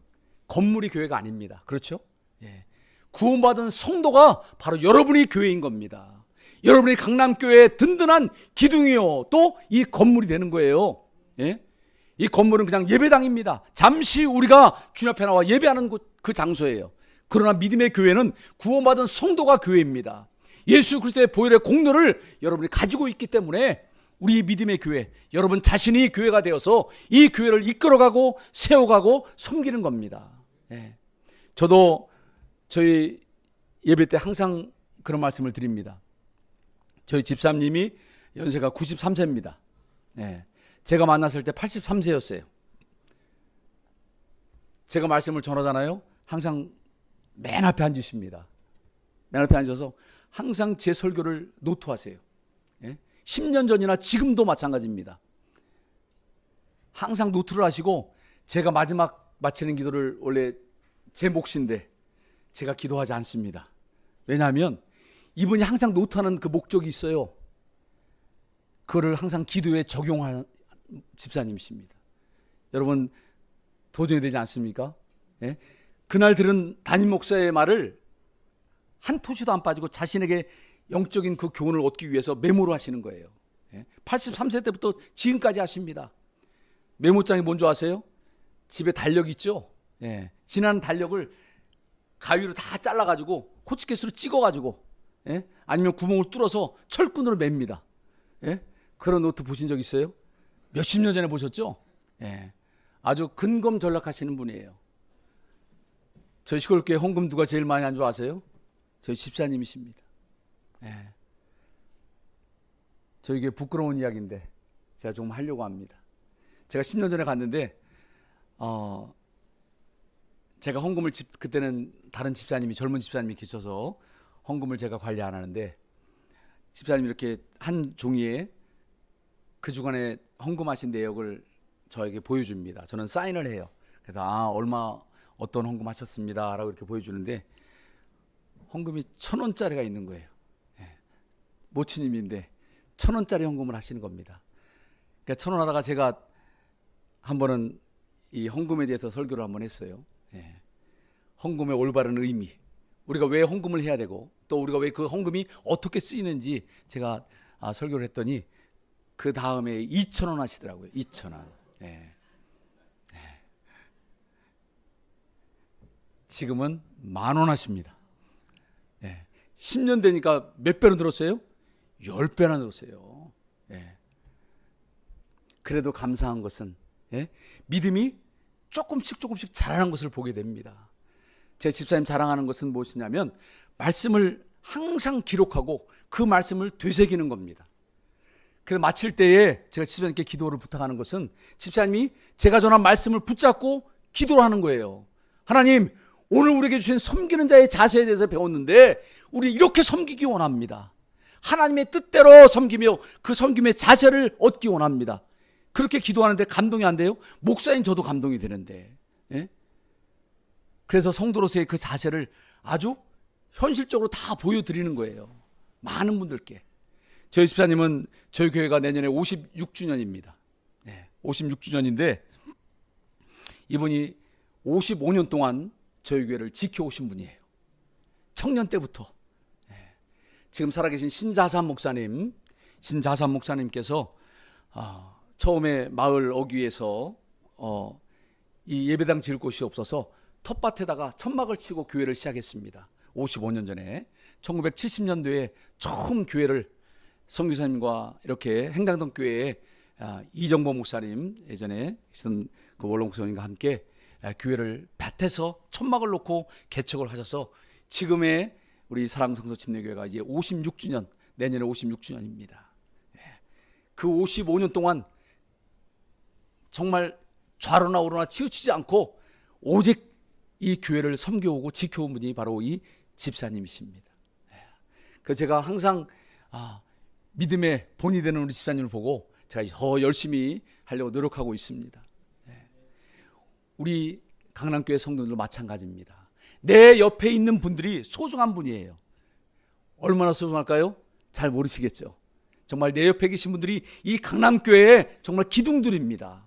건물이 교회가 아닙니다. 그렇죠? 예. 구원받은 성도가 바로 여러분이 교회인 겁니다. 여러분이 강남교회의 든든한 기둥이요, 또 이 건물이 되는 거예요. 예? 이 건물은 그냥 예배당입니다. 잠시 우리가 주님 앞에 나와 예배하는 그 장소예요. 그러나 믿음의 교회는 구원받은 성도가 교회입니다. 예수 그리스도의 보혈의 공로를 여러분이 가지고 있기 때문에 우리 믿음의 교회, 여러분 자신이 교회가 되어서 이 교회를 이끌어가고 세워가고 섬기는 겁니다. 예. 저도 저희 예배 때 항상 그런 말씀을 드립니다. 저희 집사님이 연세가 93세입니다. 예. 제가 만났을 때 83세였어요. 제가 말씀을 전하잖아요. 항상 맨 앞에 앉으십니다. 맨 앞에 앉아서 항상 제 설교를 노트하세요. 예? 10년 전이나 지금도 마찬가지입니다. 항상 노트를 하시고 제가 마지막 마치는 기도를 원래 제 몫인데 제가 기도하지 않습니다. 왜냐하면 이분이 항상 노트하는 그 목적이 있어요. 그거를 항상 기도에 적용하는 집사님이십니다. 여러분 도전이 되지 않습니까? 예? 그날 들은 담임 목사의 말을 한 토시도 안 빠지고 자신에게 영적인 그 교훈을 얻기 위해서 메모를 하시는 거예요. 예? 83세 때부터 지금까지 하십니다. 메모장이 뭔지 아세요? 집에 달력 있죠? 예. 지난 달력을 가위로 다 잘라가지고 호치케이스로 찍어가지고, 예? 아니면 구멍을 뚫어서 철근으로 맵니다. 예? 그런 노트 보신 적 있어요? 몇십 년 전에 보셨죠? 예. 아주 근검전략하시는 분이에요. 저희 시골교회 헌금 누가 제일 많이 한 줄 아세요? 저희 집사님이십니다. 예. 저에게 부끄러운 이야기인데 제가 조금 하려고 합니다. 제가 10년 전에 갔는데 제가 헌금을 그때는 다른 집사님이, 젊은 집사님이 계셔서 헌금을 제가 관리 안 하는데 집사님이 이렇게 한 종이에 그 주간에 헌금하신 내역을 저에게 보여줍니다. 저는 사인을 해요. 그래서 얼마 어떤 헌금하셨습니다 라고 이렇게 보여주는데 헌금이 1,000원짜리가 있는 거예요. 예. 모치님인데 1,000원짜리 헌금을 하시는 겁니다. 그러니까 1,000원 하다가 제가 한 번은 이 헌금에 대해서 설교를 한번 했어요. 예. 헌금의 올바른 의미, 우리가 왜 헌금을 해야 되고 또 우리가 왜 그 헌금이 어떻게 쓰이는지 제가 설교를 했더니 그 다음에 2,000원 하시더라고요. 2,000원. 예. 지금은 10,000원 하십니다. 예. 10년 되니까 몇 배로 늘었어요? 10배나 늘었어요. 예. 그래도 감사한 것은, 예? 믿음이 조금씩 자라는 것을 보게 됩니다. 제 집사님 자랑하는 것은 무엇이냐면 말씀을 항상 기록하고 그 말씀을 되새기는 겁니다. 그래서 마칠 때에 제가 집사님께 기도를 부탁하는 것은 집사님이 제가 전한 말씀을 붙잡고 기도를 하는 거예요. 하나님, 오늘 우리에게 주신 섬기는 자의 자세에 대해서 배웠는데 우리 이렇게 섬기기 원합니다. 하나님의 뜻대로 섬기며 그 섬김의 자세를 얻기 원합니다. 그렇게 기도하는데 감동이 안 돼요? 목사인 저도 감동이 되는데. 예? 그래서 성도로서의 그 자세를 아주 현실적으로 다 보여드리는 거예요. 많은 분들께. 저희 집사님은 저희 교회가 내년에 56주년입니다. 네, 56주년인데 이분이 55년 동안 저희 교회를 지켜오신 분이에요. 청년 때부터. 네, 지금 살아계신 신자산 목사님께서 처음에 마을 어귀에서 이 예배당 지을 곳이 없어서 텃밭에다가 천막을 치고 교회를 시작했습니다. 55년 전에 1970년도에 처음 교회를 선교사님과 이렇게 행당동 교회에 이정보 목사님, 예전에 계시던 그 원로 목사님과 함께 교회를 밭에서 천막을 놓고 개척을 하셔서 지금의 우리 사랑성서 침례교회가 이제 56주년, 내년에 56주년입니다. 그 55년 동안 정말 좌로나 우로나 치우치지 않고 오직 이 교회를 섬겨오고 지켜온 분이 바로 이 집사님이십니다. 그래서 제가 항상 믿음의 본이 되는 우리 집사님을 보고 제가 더 열심히 하려고 노력하고 있습니다. 우리 강남교회 성도들 마찬가지입니다. 내 옆에 있는 분들이 소중한 분이에요. 얼마나 소중할까요? 잘 모르시겠죠. 정말 내 옆에 계신 분들이 이 강남교회의 정말 기둥들입니다.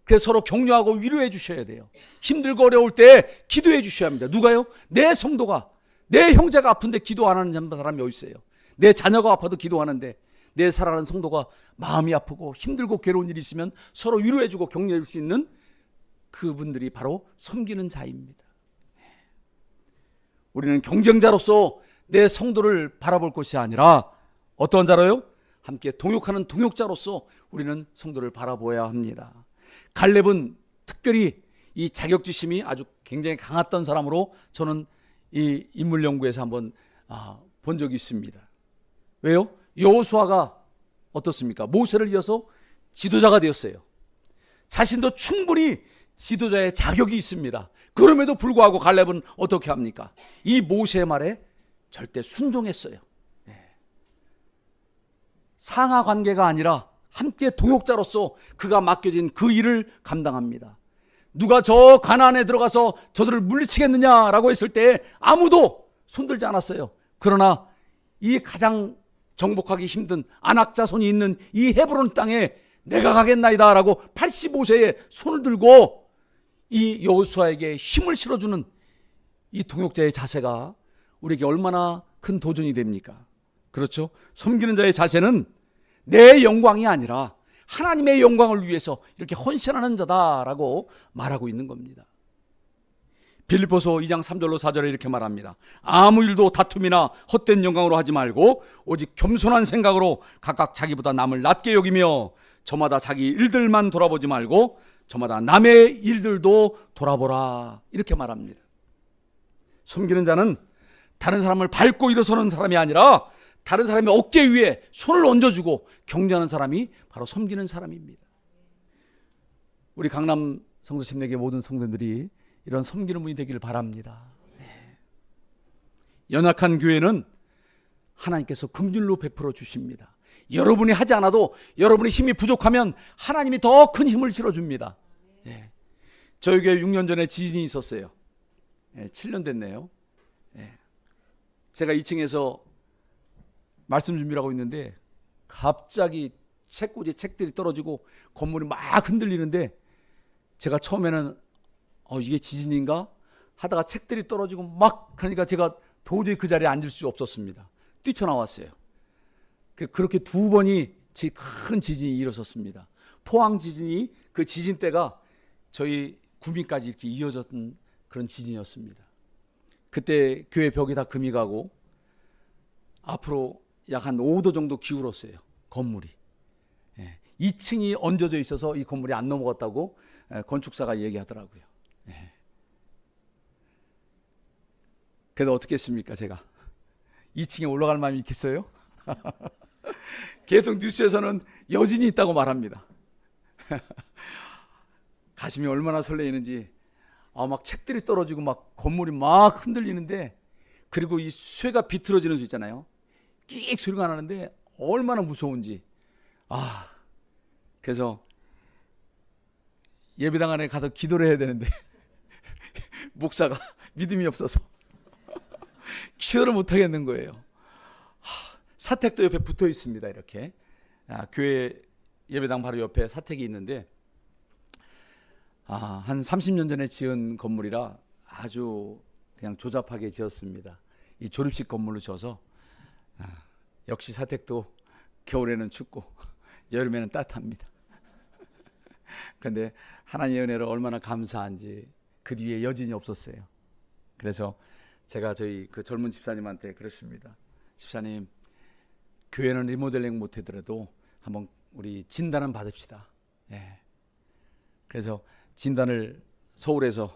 그래서 서로 격려하고 위로해 주셔야 돼요. 힘들고 어려울 때 기도해 주셔야 합니다. 누가요? 내 성도가, 내 형제가 아픈데 기도 안 하는 사람이 어디 있어요? 내 자녀가 아파도 기도하는데 내 사랑하는 성도가 마음이 아프고 힘들고 괴로운 일이 있으면 서로 위로해 주고 격려해 줄 수 있는 그분들이 바로 섬기는 자입니다. 우리는 경쟁자로서 내 성도를 바라볼 것이 아니라 어떤 자로요? 함께 동역하는 동역자로서 우리는 성도를 바라보아야 합니다. 갈렙은 특별히 이 자격지심이 아주 굉장히 강했던 사람으로 저는 이 인물 연구에서 한번 본 적이 있습니다. 왜요? 여호수아가 어떻습니까? 모세를 이어서 지도자가 되었어요. 자신도 충분히 지도자의 자격이 있습니다. 그럼에도 불구하고 갈렙은 어떻게 합니까? 이 모세의 말에 절대 순종했어요. 상하 관계가 아니라 함께 동역자로서 그가 맡겨진 그 일을 감당합니다. 누가 저 가나안에 들어가서 저들을 물리치겠느냐라고 했을 때 아무도 손들지 않았어요. 그러나 이 가장 정복하기 힘든 아낙 자손이 있는 이 헤브론 땅에 내가 가겠나이다 라고 85세에 손을 들고 이 여호수아에게 힘을 실어주는 이 동역자의 자세가 우리에게 얼마나 큰 도전이 됩니까? 그렇죠? 섬기는 자의 자세는 내 영광이 아니라 하나님의 영광을 위해서 이렇게 헌신하는 자다라고 말하고 있는 겁니다. 빌립보서 2장 3절로 4절에 이렇게 말합니다. 아무 일도 다툼이나 헛된 영광으로 하지 말고 오직 겸손한 생각으로 각각 자기보다 남을 낮게 여기며 저마다 자기 일들만 돌아보지 말고 저마다 남의 일들도 돌아보라 이렇게 말합니다. 섬기는 자는 다른 사람을 밟고 일어서는 사람이 아니라 다른 사람의 어깨 위에 손을 얹어주고 격려하는 사람이 바로 섬기는 사람입니다. 우리 강남 성서침례교회 모든 성도들이 이런 섬기는 분이 되기를 바랍니다. 연약한 교회는 하나님께서 긍휼로 베풀어 주십니다. 여러분이 하지 않아도 여러분의 힘이 부족하면 하나님이 더 큰 힘을 실어줍니다. 저희 교회 6년 전에 지진이 있었어요. 7년 됐네요. 제가 2층에서 말씀 준비를 하고 있는데 갑자기 책꽂이 책들이 떨어지고 건물이 막 흔들리는데 제가 처음에는 이게 지진인가 하다가 책들이 떨어지고 막 그러니까 제가 도저히 그 자리에 앉을 수 없었습니다. 뛰쳐나왔어요. 그렇게 두 번이 큰 지진이 일어섰습니다. 포항 지진이 그 지진 때가 저희 구민까지 이렇게 이어졌던 그런 지진이었습니다. 그때 교회 벽이 다 금이 가고 앞으로 약 한 5도 정도 기울었어요. 건물이. 2층이 얹어져 있어서 이 건물이 안 넘어갔다고 건축사가 얘기하더라고요. 그래도 어떻게 했습니까? 제가 2층에 올라갈 마음이 있겠어요? 계속 뉴스에서는 여진이 있다고 말합니다. 가슴이 얼마나 설레이는지 막 책들이 떨어지고 막 건물이 막 흔들리는데 그리고 이 쇠가 비틀어지는 수 있잖아요. 끽 소리가 나는데 얼마나 무서운지. 그래서 예배당 안에 가서 기도를 해야 되는데 목사가 믿음이 없어서 기도를 못 하겠는 거예요. 사택도 옆에 붙어 있습니다. 이렇게 교회 예배당 바로 옆에 사택이 있는데 한 30년 전에 지은 건물이라 아주 그냥 조잡하게 지었습니다. 이 조립식 건물로 지어서 역시 사택도 겨울에는 춥고 여름에는 따뜻합니다. 그런데 하나님의 은혜로 얼마나 감사한지 그 뒤에 여진이 없었어요. 그래서 제가 저희 그 젊은 집사님한테 그랬습니다. 집사님, 교회는 리모델링 못하더라도 한번 우리 진단은 받읍시다. 그래서 진단을 서울에서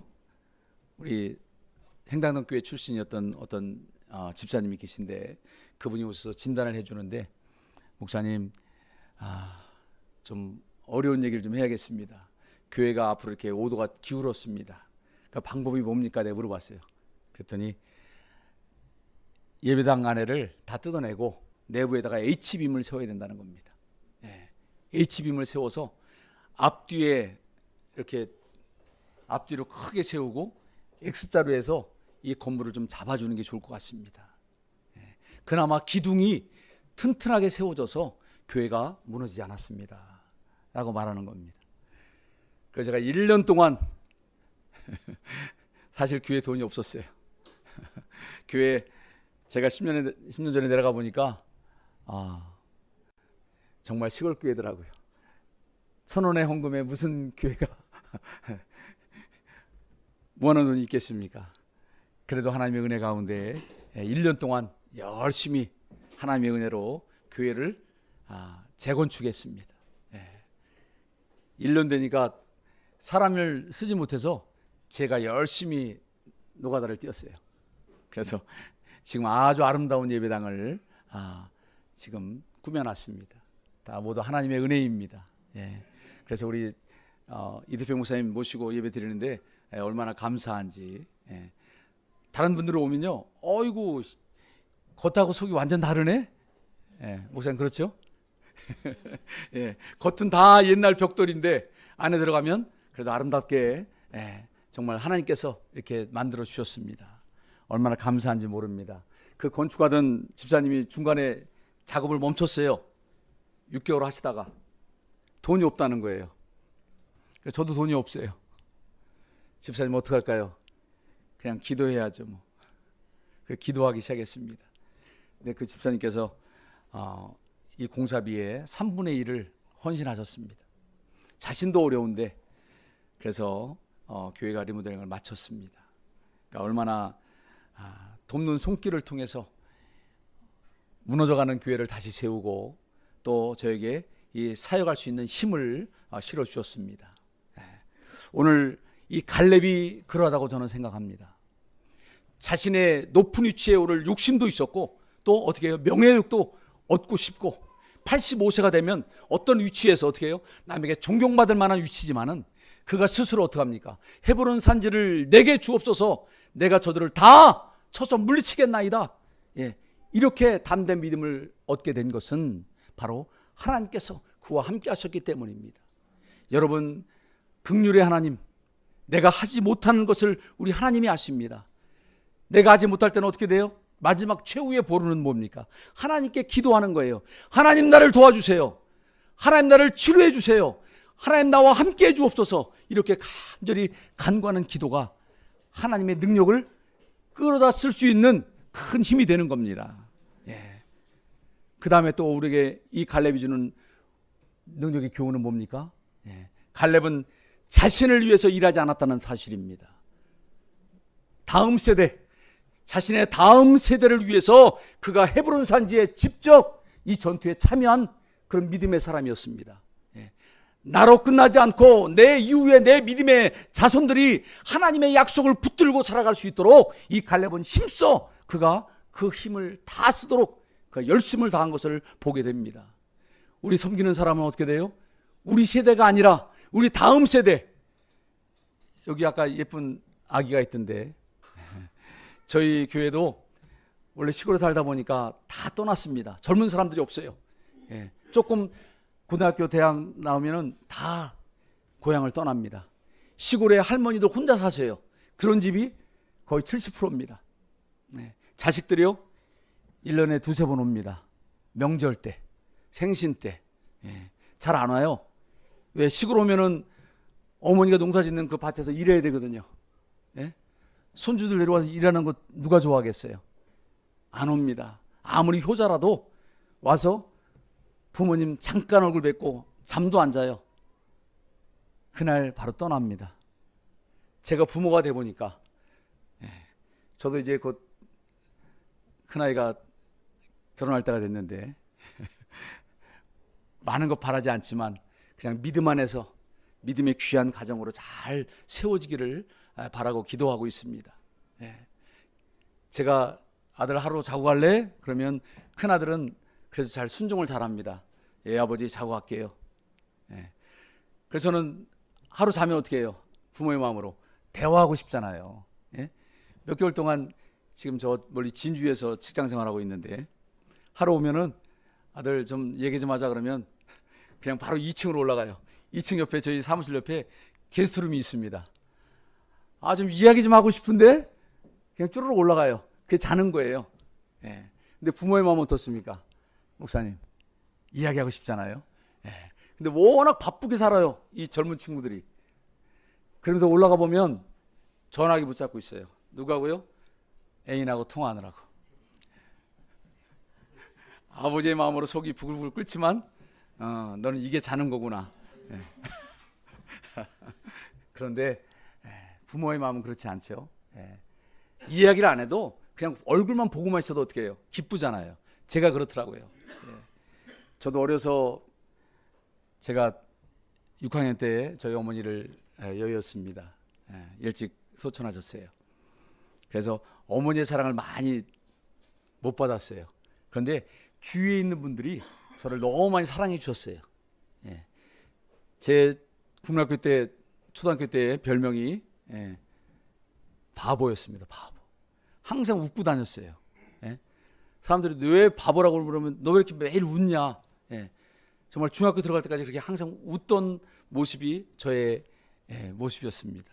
우리 행당동교회 출신이었던 어떤 집사님이 계신데 그분이 오셔서 진단을 해주는데 목사님 좀 어려운 얘기를 좀 해야겠습니다. 교회가 앞으로 이렇게 오도가 기울었습니다. 그러니까 방법이 뭡니까? 내가 물어봤어요. 그랬더니 예배당 안에를 다 뜯어내고 내부에다가 H빔을 세워야 된다는 겁니다. H빔을 세워서 앞뒤에 이렇게 앞뒤로 크게 세우고 X자로 해서 이 건물을 좀 잡아주는 게 좋을 것 같습니다. 그나마 기둥이 튼튼하게 세워져서 교회가 무너지지 않았습니다. 라고 말하는 겁니다. 그래서 제가 1년 동안 사실 교회 돈이 없었어요. 교회 제가 10년 전에 내려가 보니까 정말 시골 교회더라고요. 1,000원의 헌금에 무슨 교회가 무한한 돈이 있겠습니까? 그래도 하나님의 은혜 가운데 1년 동안 열심히 하나님의 은혜로 교회를 재건축했습니다. 1년 되니까 사람을 쓰지 못해서 제가 열심히 노가다를 뛰었어요. 그래서 지금 아주 아름다운 예배당을 지금 꾸며놨습니다. 다 모두 하나님의 은혜입니다. 그래서 우리 이대평 목사님 모시고 예배 드리는데 얼마나 감사한지. 다른 분들 오면요, 어이구 겉하고 속이 완전 다르네. 목사님 그렇죠? 겉은 다 옛날 벽돌인데 안에 들어가면 그래도 아름답게 정말 하나님께서 이렇게 만들어 주셨습니다. 얼마나 감사한지 모릅니다. 그 건축하던 집사님이 중간에 작업을 멈췄어요. 6개월 하시다가 돈이 없다는 거예요. 저도 돈이 없어요. 집사님 어떡할까요? 그냥 기도해야죠 뭐. 기도하기 시작했습니다. 근데 그 집사님께서 이 공사비의 3분의 1을 헌신하셨습니다. 자신도 어려운데 그래서 교회가 리모델링을 마쳤습니다. 그러니까 얼마나 돕는 손길을 통해서 무너져가는 교회를 다시 세우고 또 저에게 이 사역할 수 있는 힘을 실어 주셨습니다. 오늘 이 갈렙이 그러하다고 저는 생각합니다. 자신의 높은 위치에 오를 욕심도 있었고 또 어떻게 해요? 명예욕도 얻고 싶고 85세가 되면 어떤 위치에서 어떻게 해요? 남에게 존경받을 만한 위치지만은 그가 스스로 어떻게 합니까? 헤브론 산지를 내게 주옵소서, 내가 저들을 다 쳐서 물리치겠나이다. 이렇게 담대한 믿음을 얻게 된 것은 바로 하나님께서 그와 함께 하셨기 때문입니다. 여러분, 긍휼의 하나님, 내가 하지 못하는 것을 우리 하나님이 아십니다. 내가 하지 못할 때는 어떻게 돼요? 마지막 최후의 보루는 뭡니까? 하나님께 기도하는 거예요. 하나님 나를 도와주세요. 하나님 나를 치료해 주세요. 하나님 나와 함께 해 주옵소서. 이렇게 간절히 간구하는 기도가 하나님의 능력을 끌어다 쓸 수 있는 큰 힘이 되는 겁니다. 그 다음에 또 우리에게 이 갈렙이 주는 능력의 교훈은 뭡니까? 갈렙은 자신을 위해서 일하지 않았다는 사실입니다. 다음 세대, 자신의 다음 세대를 위해서 그가 헤브론 산지에 직접 이 전투에 참여한 그런 믿음의 사람이었습니다. 나로 끝나지 않고 내 이후에 내 믿음의 자손들이 하나님의 약속을 붙들고 살아갈 수 있도록 이 갈렙은 힘써 그가 그 힘을 다 쓰도록 그 열심을 다한 것을 보게 됩니다. 우리 섬기는 사람은 어떻게 돼요? 우리 세대가 아니라 우리 다음 세대. 여기 아까 예쁜 아기가 있던데 저희 교회도 원래 시골에 살다 보니까 다 떠났습니다. 젊은 사람들이 없어요. 조금 고등학교 대학 나오면은 다 고향을 떠납니다. 시골에 할머니들 혼자 사세요. 그런 집이 거의 70%입니다. 자식들이요 1년에 두세 번 옵니다. 명절 때, 생신 때. 잘 안 와요. 왜? 시골 오면은 어머니가 농사 짓는 그 밭에서 일해야 되거든요. 손주들 내려와서 일하는 거 누가 좋아하겠어요? 안 옵니다. 아무리 효자라도 와서 부모님 잠깐 얼굴 뵙고 잠도 안 자요. 그날 바로 떠납니다. 제가 부모가 돼 보니까 저도 이제 곧 큰아이가 결혼할 때가 됐는데 많은 것 바라지 않지만 그냥 믿음 안에서 믿음의 귀한 가정으로 잘 세워지기를 바라고 기도하고 있습니다. 제가 아들 하루 자고 갈래? 그러면 큰 아들은 그래서 잘 순종을 잘합니다. 예, 아버지 자고 갈게요. 예. 그래서 저는 하루 자면 어떻게 해요? 부모의 마음으로 대화하고 싶잖아요. 예? 몇 개월 동안 지금 저 멀리 진주에서 직장 생활하고 있는데 하루 오면은 아들 좀 얘기 좀 하자 그러면 그냥 바로 2층으로 올라가요. 2층 옆에 저희 사무실 옆에 게스트룸이 있습니다. 아, 좀 이야기 좀 하고 싶은데 그냥 쭈르륵 올라가요. 그게 자는 거예요. 예. 근데 부모의 마음은 어떻습니까? 목사님, 이야기하고 싶잖아요. 예. 근데 워낙 바쁘게 살아요. 이 젊은 친구들이. 그러면서 올라가 보면 전화기 붙잡고 있어요. 누구하고요? 애인하고 통화하느라고. 아버지의 마음으로 속이 부글부글 끓지만 너는 이게 자는 거구나. 예. 그런데 부모의 마음은 그렇지 않죠. 예. 이야기를 안 해도 그냥 얼굴만 보고만 있어도 어떻게 해요? 기쁘잖아요. 제가 그렇더라고요. 예. 저도 어려서 제가 6학년 때 저희 어머니를 여의었습니다. 예. 일찍 소천하셨어요. 그래서 어머니의 사랑을 많이 못 받았어요. 그런데 주위에 있는 분들이 저를 너무 많이 사랑해 주셨어요. 예. 제 국민학교 때, 초등학교 때 별명이 바보였습니다. 바보. 항상 웃고 다녔어요. 예. 사람들이 왜 바보라고 물으면 너 왜 이렇게 매일 웃냐? 예. 정말 중학교 들어갈 때까지 그렇게 항상 웃던 모습이 저의 모습이었습니다.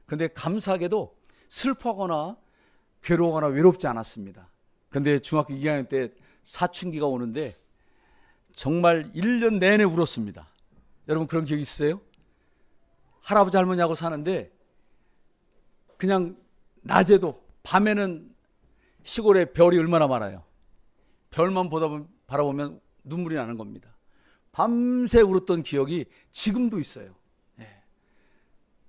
그런데 감사하게도 슬퍼하거나 괴로워하거나 외롭지 않았습니다. 그런데 중학교 2학년 때 사춘기가 오는데 정말 1년 내내 울었습니다. 여러분 그런 기억 있으세요? 할아버지 할머니하고 사는데 그냥 낮에도 밤에는 시골에 별이 얼마나 많아요. 별만 바라보면 눈물이 나는 겁니다. 밤새 울었던 기억이 지금도 있어요. 예.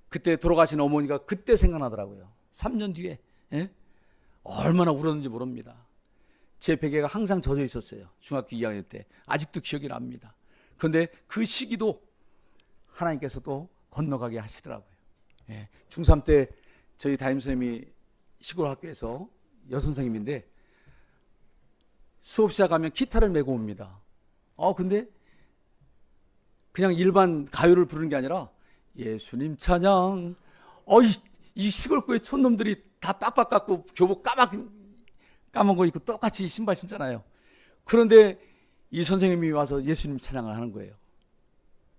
그때 돌아가신 어머니가 그때 생각나더라고요. 3년 뒤에 얼마나 울었는지 모릅니다. 제 베개가 항상 젖어 있었어요. 중학교 2학년 때. 아직도 기억이 납니다. 그런데 그 시기도 하나님께서 또 건너가게 하시더라고요. 예. 중3 때 저희 담임선생님이 시골 학교에서 여선생님인데 수업 시작하면 기타를 메고 옵니다. 근데 그냥 일반 가요를 부르는 게 아니라 예수님 찬양. 이 시골교회 촌놈들이 다 빡빡 깎고 교복 까만 거 입고 똑같이 신발 신잖아요. 그런데 이 선생님이 와서 예수님 찬양을 하는 거예요.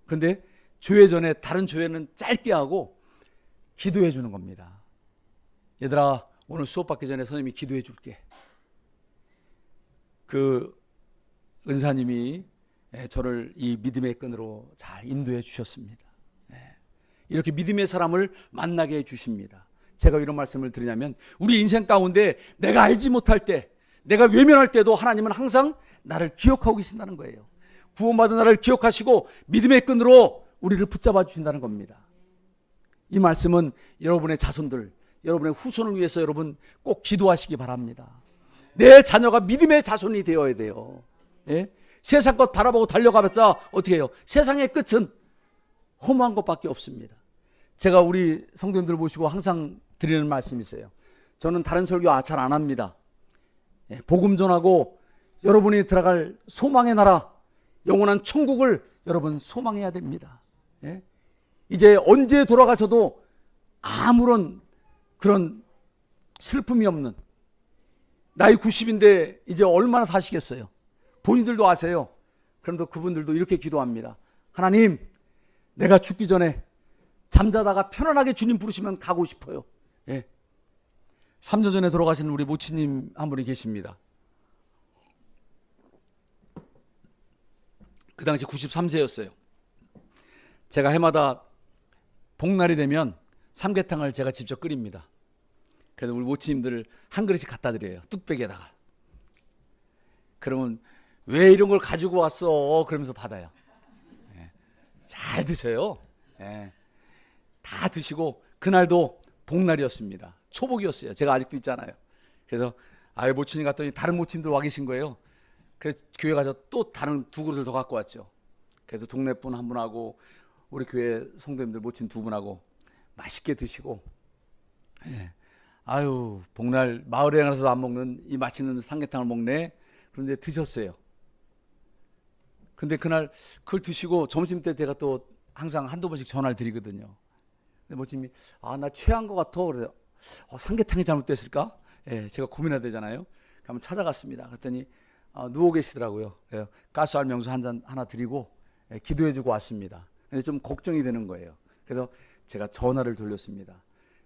그런데 조회 전에 다른 조회는 짧게 하고 기도해 주는 겁니다. 얘들아, 오늘 수업 받기 전에 선생님이 기도해 줄게. 그 은사님이 저를 이 믿음의 끈으로 잘 인도해 주셨습니다. 이렇게 믿음의 사람을 만나게 해 주십니다. 제가 이런 말씀을 드리냐면 우리 인생 가운데 내가 알지 못할 때, 내가 외면할 때도 하나님은 항상 나를 기억하고 계신다는 거예요. 구원받은 나를 기억하시고 믿음의 끈으로 우리를 붙잡아 주신다는 겁니다. 이 말씀은 여러분의 자손들, 여러분의 후손을 위해서 여러분 꼭 기도하시기 바랍니다. 내 자녀가 믿음의 자손이 되어야 돼요. 예? 세상 것 바라보고 달려가봤자 어떻게 해요? 세상의 끝은 허무한 것밖에 없습니다. 제가 우리 성도님들 모시고 항상 드리는 말씀이 있어요. 저는 다른 설교 잘 안 합니다. 복음 전하고 여러분이 들어갈 소망의 나라, 영원한 천국을 여러분 소망해야 됩니다. 이제 언제 돌아가셔도 아무런 그런 슬픔이 없는, 나이 90인데 이제 얼마나 사시겠어요? 본인들도 아세요. 그런데 그분들도 이렇게 기도합니다. 하나님, 내가 죽기 전에 잠자다가 편안하게 주님 부르시면 가고 싶어요. 3년 전에 돌아가신 우리 모치님 한 분이 계십니다. 그 당시 93세였어요. 제가 해마다 복날이 되면 삼계탕을 제가 직접 끓입니다. 그래서 우리 모치님들 한 그릇씩 갖다 드려요. 뚝배기에다가. 그러면 왜 이런 걸 가지고 왔어? 그러면서 받아요. 잘 드셔요. 다 드시고 그날도 복날이었습니다. 초복이었어요. 제가 아직도 있잖아요. 그래서 모친이 갔더니 다른 모친들 와 계신 거예요. 그래서 교회 가서 또 다른 두 그릇을 더 갖고 왔죠. 그래서 동네 분 한 분하고 우리 교회 성도님들 모친 두 분하고 맛있게 드시고 아유, 복날 마을에 가서도 안 먹는 이 맛있는 삼계탕을 먹네. 그런데 드셨어요. 근데 그날 그걸 드시고 점심 때 제가 또 항상 한두 번씩 전화를 드리거든요. 근데 모친님이 나 취한 것 같아. 그래서 삼계탕이 잘못됐을까? 예, 제가 고민하되잖아요. 한번 찾아갔습니다. 그랬더니 누워 계시더라고요. 그래서 가스알 명수 한 잔 하나 드리고 기도해주고 왔습니다. 근데 좀 걱정이 되는 거예요. 그래서 제가 전화를 돌렸습니다.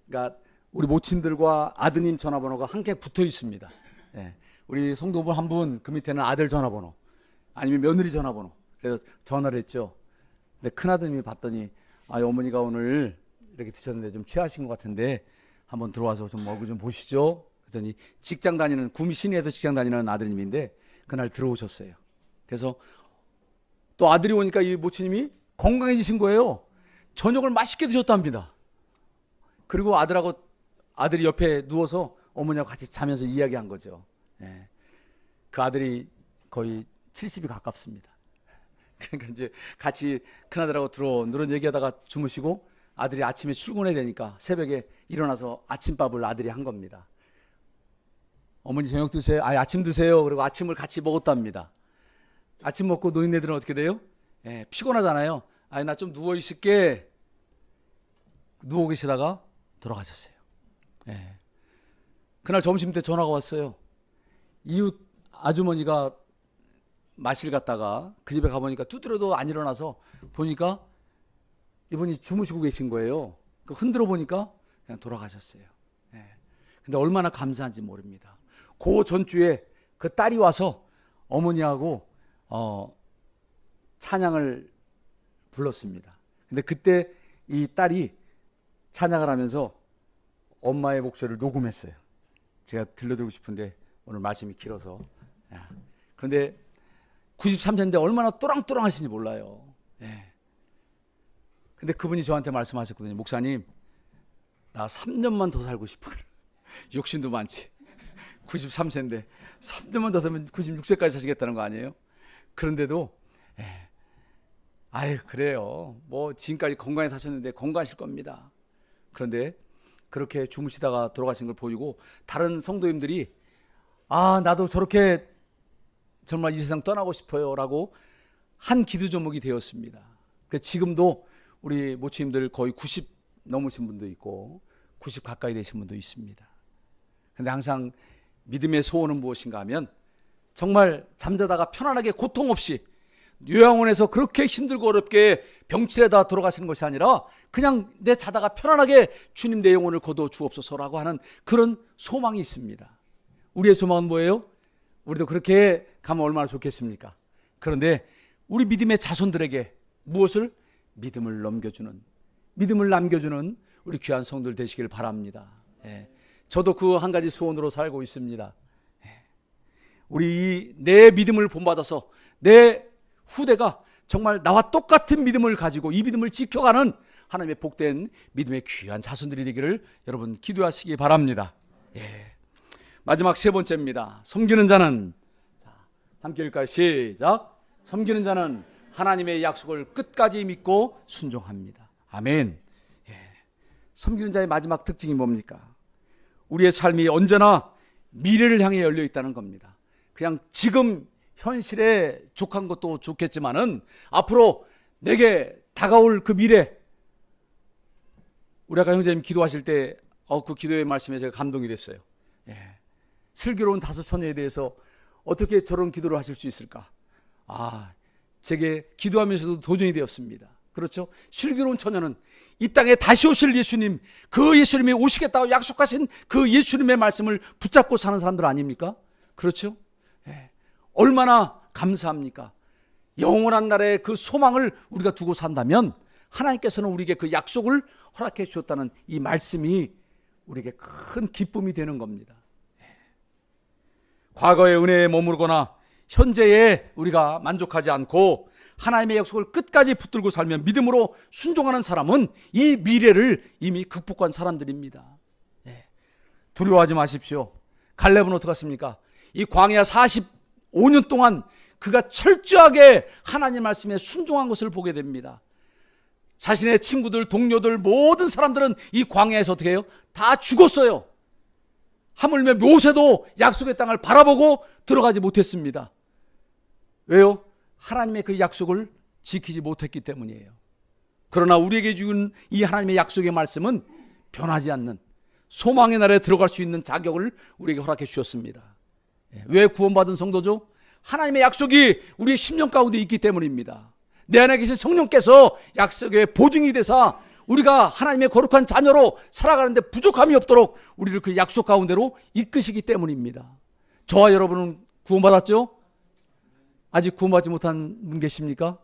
그러니까 우리 모친들과 아드님 전화번호가 함께 붙어 있습니다. 예, 우리 성도분 한 분, 그 밑에는 아들 전화번호, 아니면 며느리 전화번호. 그래서 전화를 했죠. 근데 큰아드님이 봤더니 어머니가 오늘 이렇게 드셨는데 좀 취하신 것 같은데 한번 들어와서 좀 얼굴 좀 보시죠. 그랬더니 직장 다니는, 구미 시내에서 직장 다니는 아드님인데 그날 들어오셨어요. 그래서 또 아들이 오니까 이 모친님이 건강해지신 거예요. 저녁을 맛있게 드셨답니다. 그리고 아들이 옆에 누워서 어머니하고 같이 자면서 이야기한 거죠. 예. 그 아들이 거의 70이 가깝습니다. 그러니까 이제 같이 큰아들하고 누런 얘기하다가 주무시고 아들이 아침에 출근해야 되니까 새벽에 일어나서 아침밥을 아들이 한 겁니다. 어머니 저녁 드세요. 아침 드세요. 그리고 아침을 같이 먹었답니다. 아침 먹고 노인네들은 어떻게 돼요? 예, 피곤하잖아요. 나 좀 누워 있을게. 누워 계시다가 돌아가셨어요. 예. 그날 점심 때 전화가 왔어요. 이웃 아주머니가 마실 갔다가 그 집에 가보니까 두드려도 안 일어나서 보니까 이분이 주무시고 계신 거예요. 흔들어 보니까 그냥 돌아가셨어요. 예. 근데 얼마나 감사한지 모릅니다. 그 전주에 그 딸이 와서 어머니하고 찬양을 불렀습니다. 근데 그때 이 딸이 찬양을 하면서 엄마의 목소리를 녹음했어요. 제가 들려드리고 싶은데 오늘 말씀이 길어서. 그런데 93세인데 얼마나 또랑또랑 하시는지 몰라요. 예. 근데 그분이 저한테 말씀하셨거든요. 목사님, 나 3년만 더 살고 싶어. 욕심도 많지. 93세인데 3년만 더 살면 96세까지 사시겠다는 거 아니에요? 그런데도 그래요. 뭐 지금까지 건강히 사셨는데 건강하실 겁니다. 그런데 그렇게 주무시다가 돌아가신 걸 보이고 다른 성도님들이 나도 저렇게 정말 이 세상 떠나고 싶어요 라고 한 기도 제목이 되었습니다. 그래서 지금도 우리 모친님들 거의 90 넘으신 분도 있고 90 가까이 되신 분도 있습니다. 그런데 항상 믿음의 소원은 무엇인가 하면 정말 잠자다가 편안하게 고통 없이 요양원에서 그렇게 힘들고 어렵게 병치레다 돌아가시는 것이 아니라 그냥 내 자다가 편안하게 주님 내 영혼을 거두어 주옵소서라고 하는 그런 소망이 있습니다. 우리의 소망은 뭐예요? 우리도 그렇게 가면 얼마나 좋겠습니까? 그런데 우리 믿음의 자손들에게 무엇을? 믿음을 남겨주는 우리 귀한 성도들 되시길 바랍니다. 저도 그 한 가지 소원으로 살고 있습니다. 우리 내 믿음을 본받아서 내 후대가 정말 나와 똑같은 믿음을 가지고 이 믿음을 지켜가는 하나님의 복된 믿음의 귀한 자손들이 되기를 여러분 기도하시기 바랍니다. 마지막 세 번째입니다. 섬기는 자는, 함께 읽을까요? 시작. 섬기는 자는 하나님의 약속을 끝까지 믿고 순종합니다. 아멘. 섬기는 자의 마지막 특징이 뭡니까? 우리의 삶이 언제나 미래를 향해 열려 있다는 겁니다. 그냥 지금 현실에 족한 것도 좋겠지만은 앞으로 내게 다가올 그 미래, 우리 아까 형제님 기도하실 때 그 기도의 말씀에 제가 감동이 됐어요. 슬기로운 5 처녀에 대해서 어떻게 저런 기도를 하실 수 있을까? 제게 기도하면서도 도전이 되었습니다. 그렇죠? 슬기로운 처녀는 이 땅에 다시 오실 예수님, 그 예수님이 오시겠다고 약속하신 그 예수님의 말씀을 붙잡고 사는 사람들 아닙니까? 그렇죠? 얼마나 감사합니까? 영원한 날의 그 소망을 우리가 두고 산다면 하나님께서는 우리에게 그 약속을 허락해 주셨다는 이 말씀이 우리에게 큰 기쁨이 되는 겁니다. 과거의 은혜에 머무르거나 현재에 우리가 만족하지 않고 하나님의 약속을 끝까지 붙들고 살며 믿음으로 순종하는 사람은 이 미래를 이미 극복한 사람들입니다. 두려워하지 마십시오. 갈렙은 어떻습니까? 이 광야 45년 동안 그가 철저하게 하나님 말씀에 순종한 것을 보게 됩니다. 자신의 친구들, 동료들, 모든 사람들은 이 광야에서 어떻게 해요? 다 죽었어요. 하물며 모세도 약속의 땅을 바라보고 들어가지 못했습니다. 왜요? 하나님의 그 약속을 지키지 못했기 때문이에요. 그러나 우리에게 준 이 하나님의 약속의 말씀은 변하지 않는 소망의 나라에 들어갈 수 있는 자격을 우리에게 허락해 주셨습니다. 왜 구원받은 성도죠? 하나님의 약속이 우리의 심령 가운데 있기 때문입니다. 내 안에 계신 성령께서 약속의 보증이 되사 우리가 하나님의 거룩한 자녀로 살아가는데 부족함이 없도록 우리를 그 약속 가운데로 이끄시기 때문입니다. 저와 여러분은 구원받았죠? 아직 구원받지 못한 분 계십니까?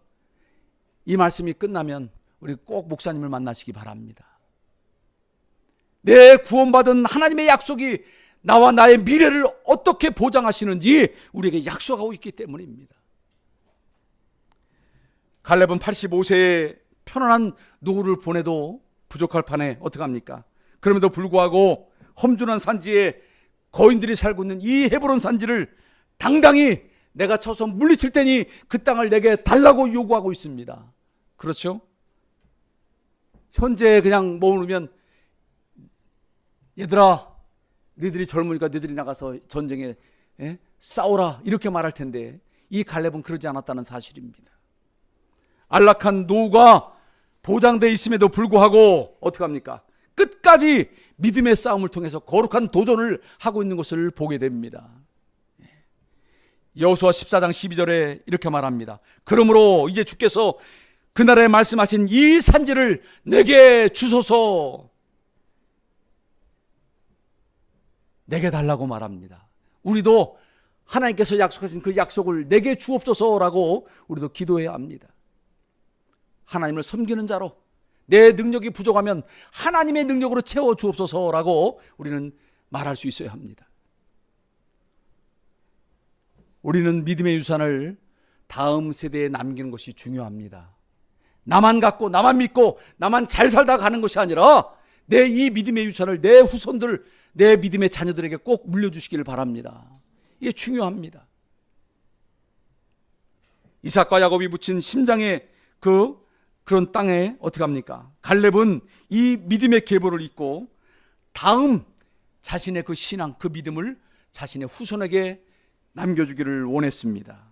이 말씀이 끝나면 우리 꼭 목사님을 만나시기 바랍니다. 내 구원받은 하나님의 약속이 나와 나의 미래를 어떻게 보장하시는지 우리에게 약속하고 있기 때문입니다. 갈렙은 85세에 편안한 노후를 보내도 부족할 판에 어떡합니까? 그럼에도 불구하고 험준한 산지에 거인들이 살고 있는 이 헤브론 산지를 당당히 내가 쳐서 물리칠 테니 그 땅을 내게 달라고 요구하고 있습니다. 그렇죠? 현재 그냥 머무르면 얘들아 너희들이 젊으니까 너희들이 나가서 전쟁에 싸우라 이렇게 말할 텐데 이 갈렙은 그러지 않았다는 사실입니다. 안락한 노후가 보장되어 있음에도 불구하고 어떡합니까? 끝까지 믿음의 싸움을 통해서 거룩한 도전을 하고 있는 것을 보게 됩니다. 여호수아 14장 12절에 이렇게 말합니다. 그러므로 이제 주께서 그날에 말씀하신 이 산지를 내게 주소서. 내게 달라고 말합니다. 우리도 하나님께서 약속하신 그 약속을 내게 주옵소서라고 우리도 기도해야 합니다. 하나님을 섬기는 자로 내 능력이 부족하면 하나님의 능력으로 채워 주옵소서라고 우리는 말할 수 있어야 합니다. 우리는 믿음의 유산을 다음 세대에 남기는 것이 중요합니다. 나만 갖고 나만 믿고 나만 잘 살다 가는 것이 아니라 내 이 믿음의 유산을 내 후손들, 내 믿음의 자녀들에게 꼭 물려주시기를 바랍니다. 이게 중요합니다. 이삭과 야곱이 묻힌 심장의 그런 땅에 어떻게 합니까? 갈렙은 이 믿음의 계보를 잇고 다음 자신의 그 신앙, 그 믿음을 자신의 후손에게 남겨주기를 원했습니다.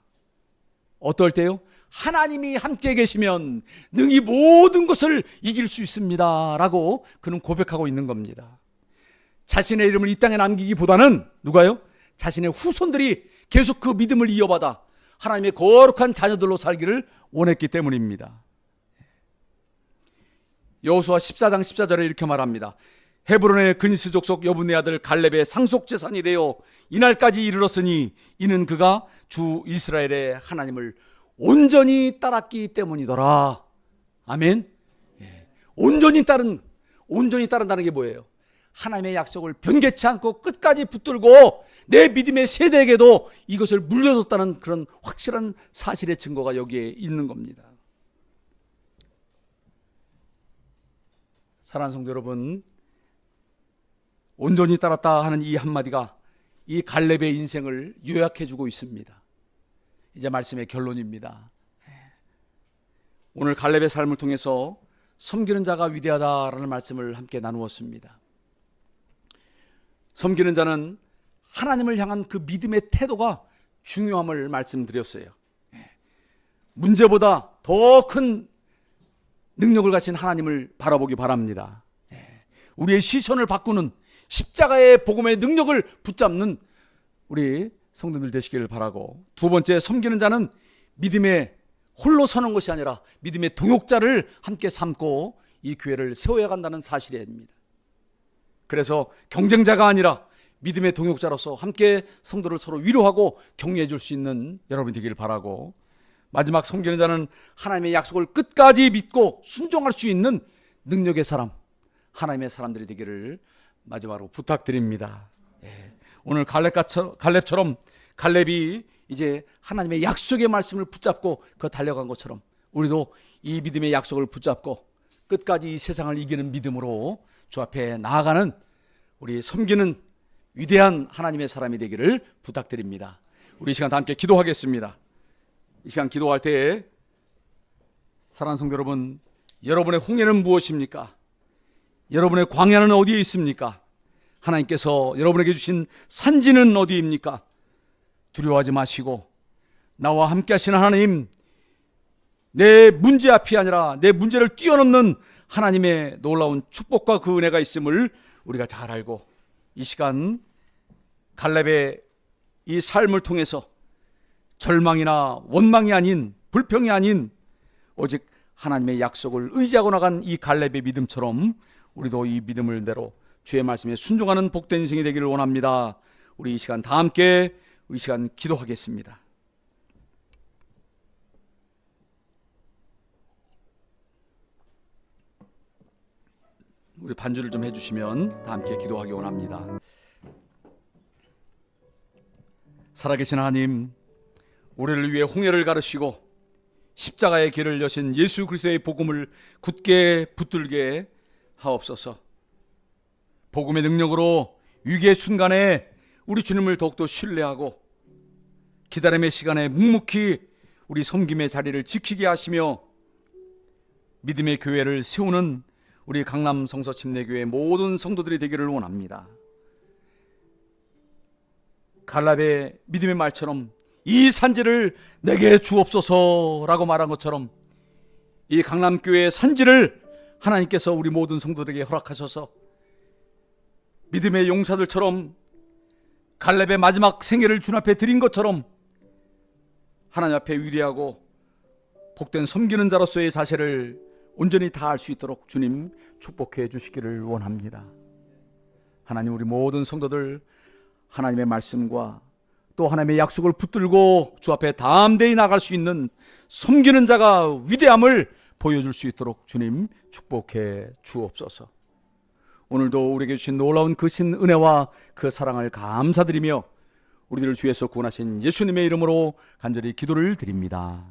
어떨 때요? 하나님이 함께 계시면 능히 모든 것을 이길 수 있습니다 라고 그는 고백하고 있는 겁니다. 자신의 이름을 이 땅에 남기기보다는 누가요? 자신의 후손들이 계속 그 믿음을 이어받아 하나님의 거룩한 자녀들로 살기를 원했기 때문입니다. 여호수아 14장 14절에 이렇게 말합니다. 헤브론의 그니스 족속 여분의 아들 갈렙의 상속 재산이 되어 이날까지 이르렀으니 이는 그가 주 이스라엘의 하나님을 온전히 따랐기 때문이더라. 아멘. 온전히 따른다는 게 뭐예요? 하나님의 약속을 변개치 않고 끝까지 붙들고 내 믿음의 세대에게도 이것을 물려줬다는 그런 확실한 사실의 증거가 여기에 있는 겁니다. 사랑하는 성도 여러분, 온전히 따랐다 하는 이 한마디가 이 갈렙의 인생을 요약해주고 있습니다. 이제 말씀의 결론입니다. 오늘 갈렙의 삶을 통해서 섬기는 자가 위대하다라는 말씀을 함께 나누었습니다. 섬기는 자는 하나님을 향한 그 믿음의 태도가 중요함을 말씀드렸어요. 문제보다 더 큰 능력을 가진 하나님을 바라보기 바랍니다. 우리의 시선을 바꾸는 십자가의 복음의 능력을 붙잡는 우리 성도들 되시기를 바라고, 두 번째, 섬기는 자는 믿음에 홀로 서는 것이 아니라 믿음의 동역자를 함께 삼고 이 교회를 세워야 간다는 사실입니다. 그래서 경쟁자가 아니라 믿음의 동역자로서 함께 성도를 서로 위로하고 격려해 줄 수 있는 여러분이 되기를 바라고, 마지막, 섬기는 자는 하나님의 약속을 끝까지 믿고 순종할 수 있는 능력의 사람, 하나님의 사람들이 되기를 마지막으로 부탁드립니다. 오늘 갈렙처럼 갈렙이 이제 하나님의 약속의 말씀을 붙잡고 그 달려간 것처럼 우리도 이 믿음의 약속을 붙잡고 끝까지 이 세상을 이기는 믿음으로 주 앞에 나아가는 우리 섬기는 위대한 하나님의 사람이 되기를 부탁드립니다. 우리 이 시간 다 함께 기도하겠습니다. 이 시간 기도할 때에 사랑하는 성도 여러분, 여러분의 홍해는 무엇입니까? 여러분의 광야는 어디에 있습니까? 하나님께서 여러분에게 주신 산지는 어디입니까? 두려워하지 마시고 나와 함께 하시는 하나님, 내 문제 앞이 아니라 내 문제를 뛰어넘는 하나님의 놀라운 축복과 그 은혜가 있음을 우리가 잘 알고, 이 시간 갈렙의 이 삶을 통해서 절망이나 원망이 아닌, 불평이 아닌 오직 하나님의 약속을 의지하고 나간 이 갈렙의 믿음처럼 우리도 이 믿음을 대로 주의 말씀에 순종하는 복된 인생이 되기를 원합니다. 우리 이 시간 다 함께 이 시간 기도하겠습니다. 우리 반주를 좀 해주시면 다 함께 기도하기 원합니다. 살아계신 하나님, 우리를 위해 홍해를 가르시고 십자가의 길을 여신 예수 그리스도의 복음을 굳게 붙들게 하옵소서. 복음의 능력으로 위기의 순간에 우리 주님을 더욱더 신뢰하고 기다림의 시간에 묵묵히 우리 섬김의 자리를 지키게 하시며 믿음의 교회를 세우는 우리 강남 성서 침례교회 모든 성도들이 되기를 원합니다. 갈렙의 믿음의 말처럼 이 산지를 내게 주옵소서라고 말한 것처럼 이 강남교회의 산지를 하나님께서 우리 모든 성도들에게 허락하셔서 믿음의 용사들처럼 갈렙의 마지막 생애를 주님 앞에 드린 것처럼 하나님 앞에 위대하고 복된 섬기는 자로서의 자세를 온전히 다할 수 있도록 주님 축복해 주시기를 원합니다. 하나님, 우리 모든 성도들 하나님의 말씀과 또 하나님의 약속을 붙들고 주 앞에 담대히 나갈 수 있는 섬기는 자가 위대함을 보여줄 수 있도록 주님 축복해 주옵소서. 오늘도 우리에게 주신 놀라운 그 신 은혜와 그 사랑을 감사드리며 우리들을 주에서 구원하신 예수님의 이름으로 간절히 기도를 드립니다.